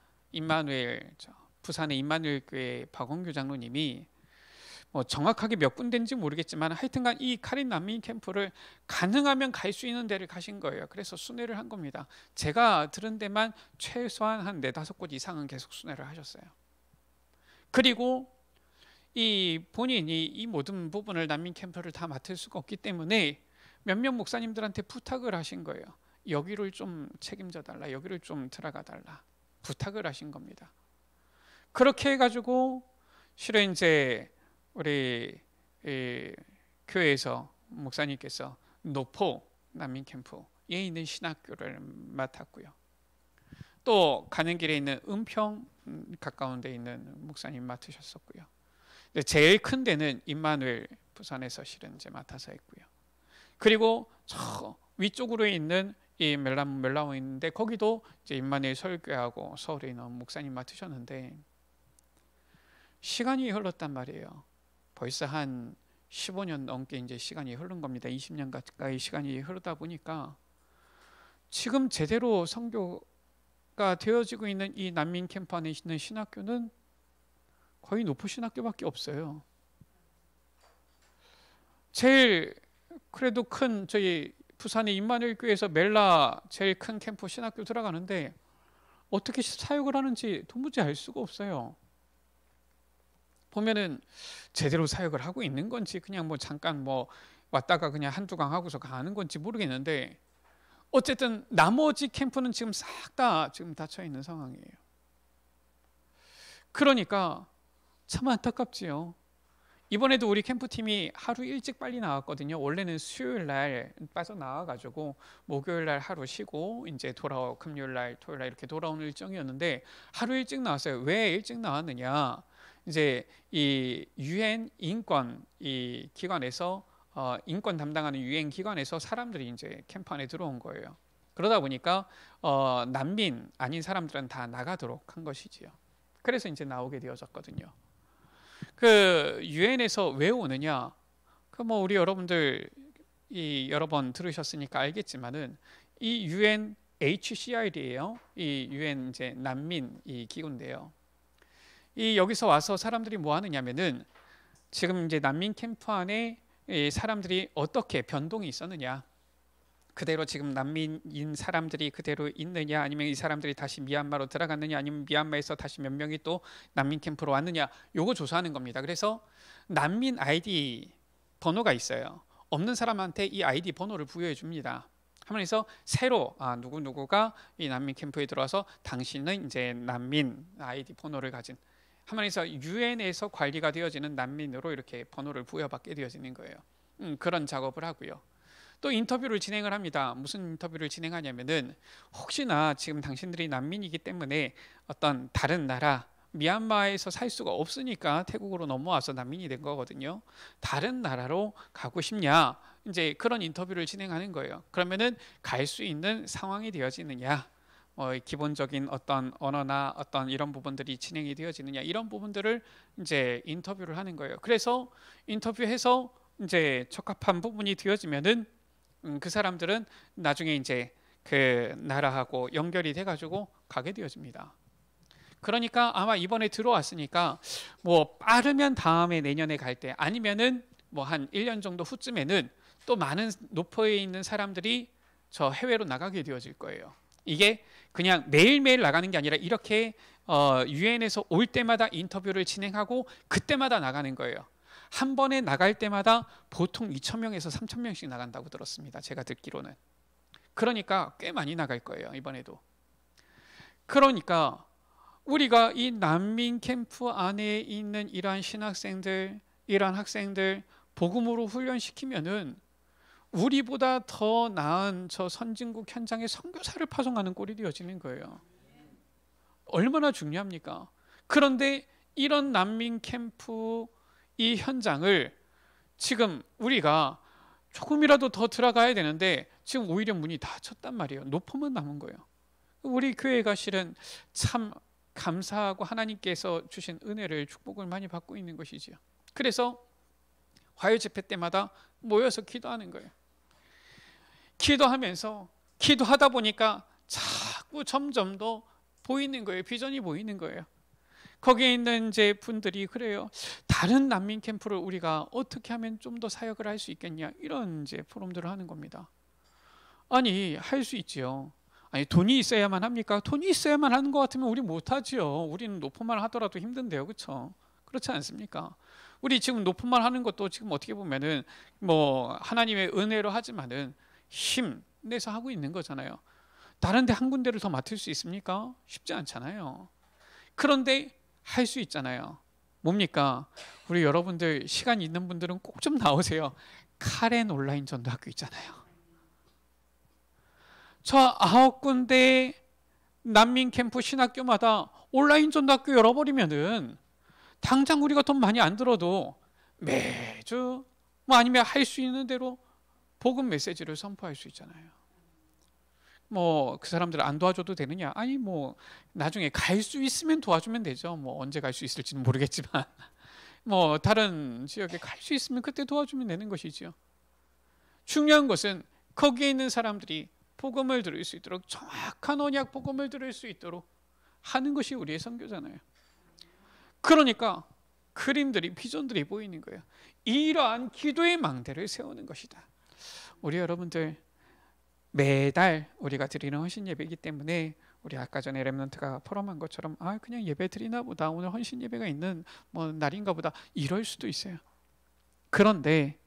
부산의 임마누엘 교회 박원규 장로님이 뭐 정확하게 몇 군데인지 모르겠지만 하여튼간 이 카렌 난민 캠프를 가능하면 갈 수 있는 데를 가신 거예요. 그래서 순회를 한 겁니다. 제가 들은 데만 최소한 한 4-5곳 이상은 계속 순회를 하셨어요. 그리고 이 본인이 이 모든 부분을 난민 캠프를 다 맡을 수가 없기 때문에 몇몇 목사님들한테 부탁을 하신 거예요. 여기를 좀 책임져 달라, 여기를 좀 들어가 달라 부탁을 하신 겁니다. 그렇게 해가지고 실은 이제 우리 교회에서 목사님께서 노포 난민 캠프에 있는 신학교를 맡았고요. 또 가는 길에 있는 은평 가까운 데 있는 목사님 맡으셨었고요. 제일 큰 데는 임마누엘 부산에서 실은 이제 맡아서 했고요. 그리고 저 위쪽으로 있는 이 멜라몬에 있는데 거기도 이제 임마누엘 설교하고 서울에 있는 목사님 맡으셨는데, 시간이 흘렀단 말이에요. 벌써 한 15년 넘게 이제 시간이 흐른 겁니다. 20년 가까이 시간이 흐르다 보니까 지금 제대로 선교 되어지고 있는 이 난민 캠프 안에 있는 신학교는 거의 노포 신학교밖에 없어요. 제일 그래도 큰 저희 부산의 임마누엘교회에서 멜라 제일 큰 캠프 신학교 들어가는데 어떻게 사역을 하는지 도무지 알 수가 없어요. 보면은 제대로 사역을 하고 있는 건지 그냥 뭐 잠깐 뭐 왔다가 그냥 한두 강 하고서 가는 건지 모르겠는데 어쨌든 나머지 캠프는 지금 싹 다 지금 닫혀 있는 상황이에요. 그러니까 참 안타깝지요. 이번에도 우리 캠프팀이 하루 일찍 빨리 나왔거든요. 원래는 수요일 날 빠져나와가지고 목요일 날 하루 쉬고 이제 금요일 날 토요일 날 이렇게 돌아오는 일정이었는데 하루 일찍 나왔어요. 왜 일찍 나왔느냐? 이제 이 유엔 인권 이 기관에서 인권 담당하는 유엔 기관에서 사람들이 이제 캠프 안에 들어온 거예요. 그러다 보니까 난민 아닌 사람들은 다 나가도록 한 것이지요. 그래서 이제 나오게 되어졌거든요. 그 유엔에서 왜 오느냐? 그 뭐 우리 여러분들 여러 번 들으셨으니까 알겠지만은 이 UNHCR이에요. 이 유엔 이제 난민 이 기구인데요. 이 여기서 와서 사람들이 뭐 하느냐면은 지금 이제 난민 캠프 안에 이 사람들이 어떻게 변동이 있었느냐? 그대로 지금 난민인 사람들이 그대로 있느냐, 아니면 이 사람들이 다시 미얀마로 들어갔느냐, 아니면 미얀마에서 다시 몇 명이 또 난민 캠프로 왔느냐, 요거 조사하는 겁니다. 그래서 난민 아이디 번호가 있어요. 없는 사람한테 이 아이디 번호를 부여해 줍니다. 하면서 새로 누구누구가 이 난민 캠프에 들어와서 당신은 이제 난민 아이디 번호를 가진 하면서 유엔에서 관리가 되어지는 난민으로 이렇게 번호를 부여받게 되어지는 거예요. 그런 작업을 하고요. 또 인터뷰를 진행을 합니다. 무슨 인터뷰를 진행하냐면은 혹시나 지금 당신들이 난민이기 때문에 어떤 다른 나라 미얀마에서 살 수가 없으니까 태국으로 넘어와서 난민이 된 거거든요. 다른 나라로 가고 싶냐? 이제 그런 인터뷰를 진행하는 거예요. 그러면은 갈 수 있는 상황이 되어지느냐? 기본적인 어떤 언어나 어떤 이런 부분들이 진행이 되어지느냐? 이런 부분들을 이제 인터뷰를 하는 거예요. 그래서 인터뷰해서 이제 적합한 부분이 되어지면은 그 사람들은 나중에 이제 그 나라하고 연결이 돼가지고 가게 되어집니다. 그러니까 아마 이번에 들어왔으니까 뭐 빠르면 다음에 내년에 갈 때 아니면은 뭐 한 1년 정도 후쯤에는 또 많은 노포에 있는 사람들이 저 해외로 나가게 되어질 거예요. 이게 그냥 매일매일 나가는 게 아니라 이렇게 유엔에서 올 때마다 인터뷰를 진행하고 그때마다 나가는 거예요. 한 번에 나갈 때마다 보통 2,000명에서 3,000명씩 나간다고 들었습니다. 제가 듣기로는. 그러니까 꽤 많이 나갈 거예요. 이번에도. 그러니까 우리가 이 난민 캠프 안에 있는 이러한 신학생들, 이러한 학생들 복음으로 훈련시키면은 우리보다 더 나은 저 선진국 현장에 선교사를 파송하는 꼴이 되어지는 거예요. 얼마나 중요합니까? 그런데 이런 난민 캠프 이 현장을 지금 우리가 조금이라도 더 들어가야 되는데 지금 오히려 문이 닫혔단 말이에요. 노포만 남은 거예요. 우리 교회가 실은 참 감사하고 하나님께서 주신 은혜를 축복을 많이 받고 있는 것이지요. 그래서 화요 집회 때마다 모여서 기도하는 거예요. 기도하면서 기도하다 보니까 자꾸 점점 더 보이는 거예요. 비전이 보이는 거예요. 거기에 있는 이제 분들이 그래요. 다른 난민 캠프를 우리가 어떻게 하면 좀 더 사역을 할 수 있겠냐 이런 이제 포럼들을 하는 겁니다. 아니 할 수 있지요. 아니 돈이 있어야만 합니까? 돈이 있어야만 하는 것 같으면 우리 못하지요. 우리는 노포만 하더라도 힘든데요, 그렇죠? 그렇지 않습니까? 우리 지금 노포만 하는 것도 지금 어떻게 보면은 뭐 하나님의 은혜로 하지만은 힘 내서 하고 있는 거잖아요. 다른데 한 군데를 더 맡을 수 있습니까? 쉽지 않잖아요. 그런데 할 수 있잖아요. 뭡니까? 우리 여러분들 시간 있는 분들은 꼭 좀 나오세요. 카렌 온라인 전도학교 있잖아요. 저 9군데 난민 캠프 신학교마다 온라인 전도학교 열어버리면은 당장 우리가 돈 많이 안 들어도 매주 뭐 아니면 할 수 있는 대로 복음 메시지를 선포할 수 있잖아요. 뭐 그 사람들 안 도와줘도 되느냐? 아니 뭐 나중에 갈 수 있으면 도와주면 되죠. 뭐 언제 갈 수 있을지는 모르겠지만 뭐 다른 지역에 갈 수 있으면 그때 도와주면 되는 것이죠. 중요한 것은 거기에 있는 사람들이 복음을 들을 수 있도록, 정확한 언약 복음을 들을 수 있도록 하는 것이 우리의 선교잖아요. 그러니까 그림들이, 비전들이 보이는 거예요. 이러한 기도의 망대를 세우는 것이다. 우리 여러분들 매달 우리가 드리는 헌신 예배이기 때문에 우리 아까 전에 렘넌트가 포럼한 것처럼 그냥 예배 드리나 보다, 오늘 헌신 예배가 있는 날인가 보다, 이럴 수도 있어요. 그런데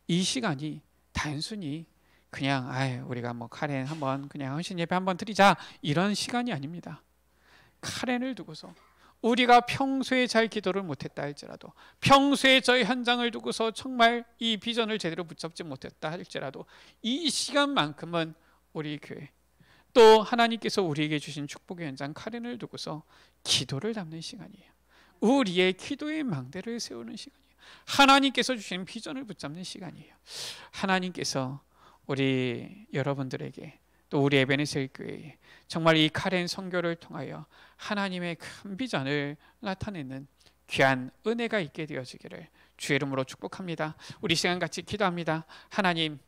이 시간이 단순히 그냥 우리가 카렌 한번 그냥 헌신 예배 한번 드리자, 이런 시간이 아닙니다. 카렌을 두고서 우리가 평소에 잘 기도를 못했다 할지라도, 평소에 저희 현장을 두고서 정말 이 비전을 제대로 붙잡지 못했다 할지라도, 이 시간만큼은 우리 교회, 또 하나님께서 우리에게 주신 축복의 현장 카렌을 두고서 기도를 담는 시간이에요. 우리의 기도의 망대를 세우는 시간이에요. 하나님께서 주신 비전을 붙잡는 시간이에요. 하나님께서 우리 여러분들에게, 또 우리 에베네셀 교회에 정말 이 카렌 선교를 통하여 하나님의 큰 비전을 나타내는 귀한 은혜가 있게 되어지기를 주의 이름으로 축복합니다. 우리 시간 같이 기도합니다. 하나님,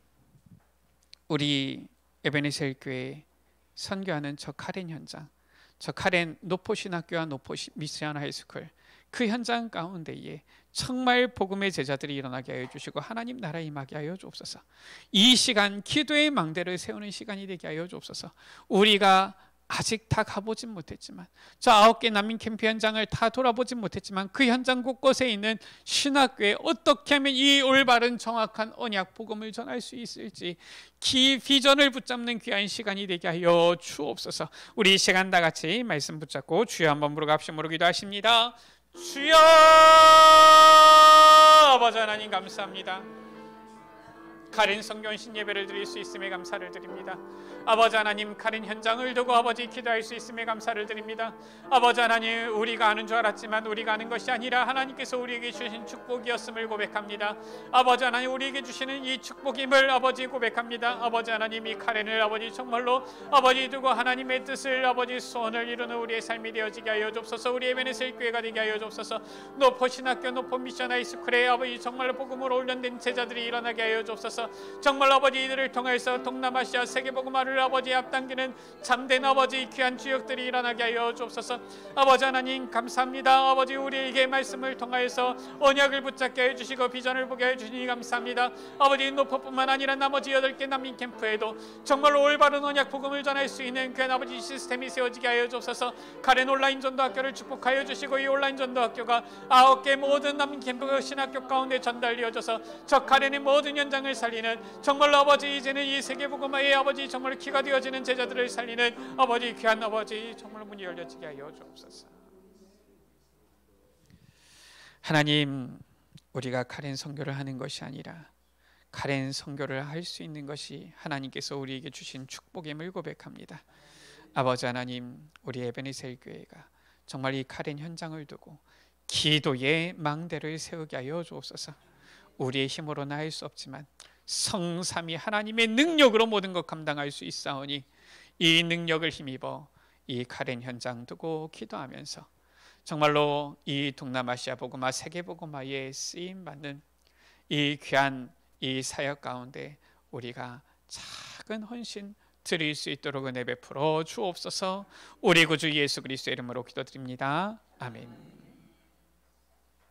우리 에베네셀 교회 선교하는 저 카렌 현장, 저 카렌 노포신학교와 노포 미션 하이스쿨, 그 현장 가운데에 정말 복음의 제자들이 일어나게 하여 주시고 하나님 나라 임하게 하여 주옵소서. 이 시간 기도의 망대를 세우는 시간이 되게 하여 주옵소서. 우리가 아직 다 가보진 못했지만, 저 9개 난민 캠프 현장을 다 돌아보진 못했지만, 그 현장 곳곳에 있는 신학교에 어떻게 하면 이 올바른 정확한 언약 복음을 전할 수 있을지 비전을 붙잡는 귀한 시간이 되게 하여 주옵소서. 우리 이 시간 다 같이 말씀 붙잡고 주여 한번 부르고 합심으로 기도하십니다. 주여, 아버지 하나님 감사합니다. 카렌 성경신 예배를 드릴 수 있음에 감사를 드립니다. 아버지 하나님, 카렌 현장을 두고 아버지 기도할 수 있음에 감사를 드립니다. 아버지 하나님, 우리가 아는 줄 알았지만 우리가 아는 것이 아니라 하나님께서 우리에게 주신 축복이었음을 고백합니다. 아버지 하나님, 우리에게 주시는 이 축복임을 아버지 고백합니다. 아버지 하나님, 이 카렌을 아버지 정말로 아버지 두고 하나님의 뜻을 아버지 소원을 이루는 우리의 삶이 되어지게 하여 주옵소서. 우리 에베네셀 교회가 되게 하여 주옵소서. 노포 신학교, 노포 미션 하이스쿨에 아버지 정말로 복음으로 훈련된 제자들이 일어나게 하여 주옵소서. 정말 아버지 이들을 통해서 동남아시아 세계복음화를 아버지 앞당기는 참된 아버지 귀한 주역들이 일어나게 하여 주옵소서. 아버지 하나님 감사합니다. 아버지 우리에게 말씀을 통하여서 언약을 붙잡게 해주시고 비전을 보게 해주시니 감사합니다. 아버지 노포뿐만 아니라 나머지 8개 난민 캠프에도 정말로 올바른 언약 복음을 전할 수 있는 귀한 아버지 시스템이 세워지게 하여 주옵소서. 카렌 온라인 전도학교를 축복하여 주시고 이 온라인 전도학교가 9개 모든 난민 캠프 신학교 가운데 전달되어져서 저 카렌의 모든 현장을 살리는, 정말로 아버지 이제는 이 세계복음화의 아버지 정말 기가 되어지는 제자들을 살리는 아버지 귀한 아버지 정말 문이 열려지게 하여 주옵소서. 하나님, 우리가 카렌 선교를 하는 것이 아니라 카렌 선교를 할 수 있는 것이 하나님께서 우리에게 주신 축복임을 고백합니다. 아버지 하나님, 우리 에베네셀 교회가 정말 이 카렌 현장을 두고 기도의 망대를 세우게 하여 주옵소서. 우리의 힘으로는 할 수 없지만 성삼위 하나님의 능력으로 모든 것 감당할 수 있사오니 이 능력을 힘입어 이 카렌 현장 두고 기도하면서 정말로 이 동남아시아 복음화, 세계 복음화에 쓰임 받는 이 귀한 이 사역 가운데 우리가 작은 헌신 드릴 수 있도록 은혜 베풀어 주옵소서. 우리 구주 예수 그리스도의 이름으로 기도드립니다. 아멘.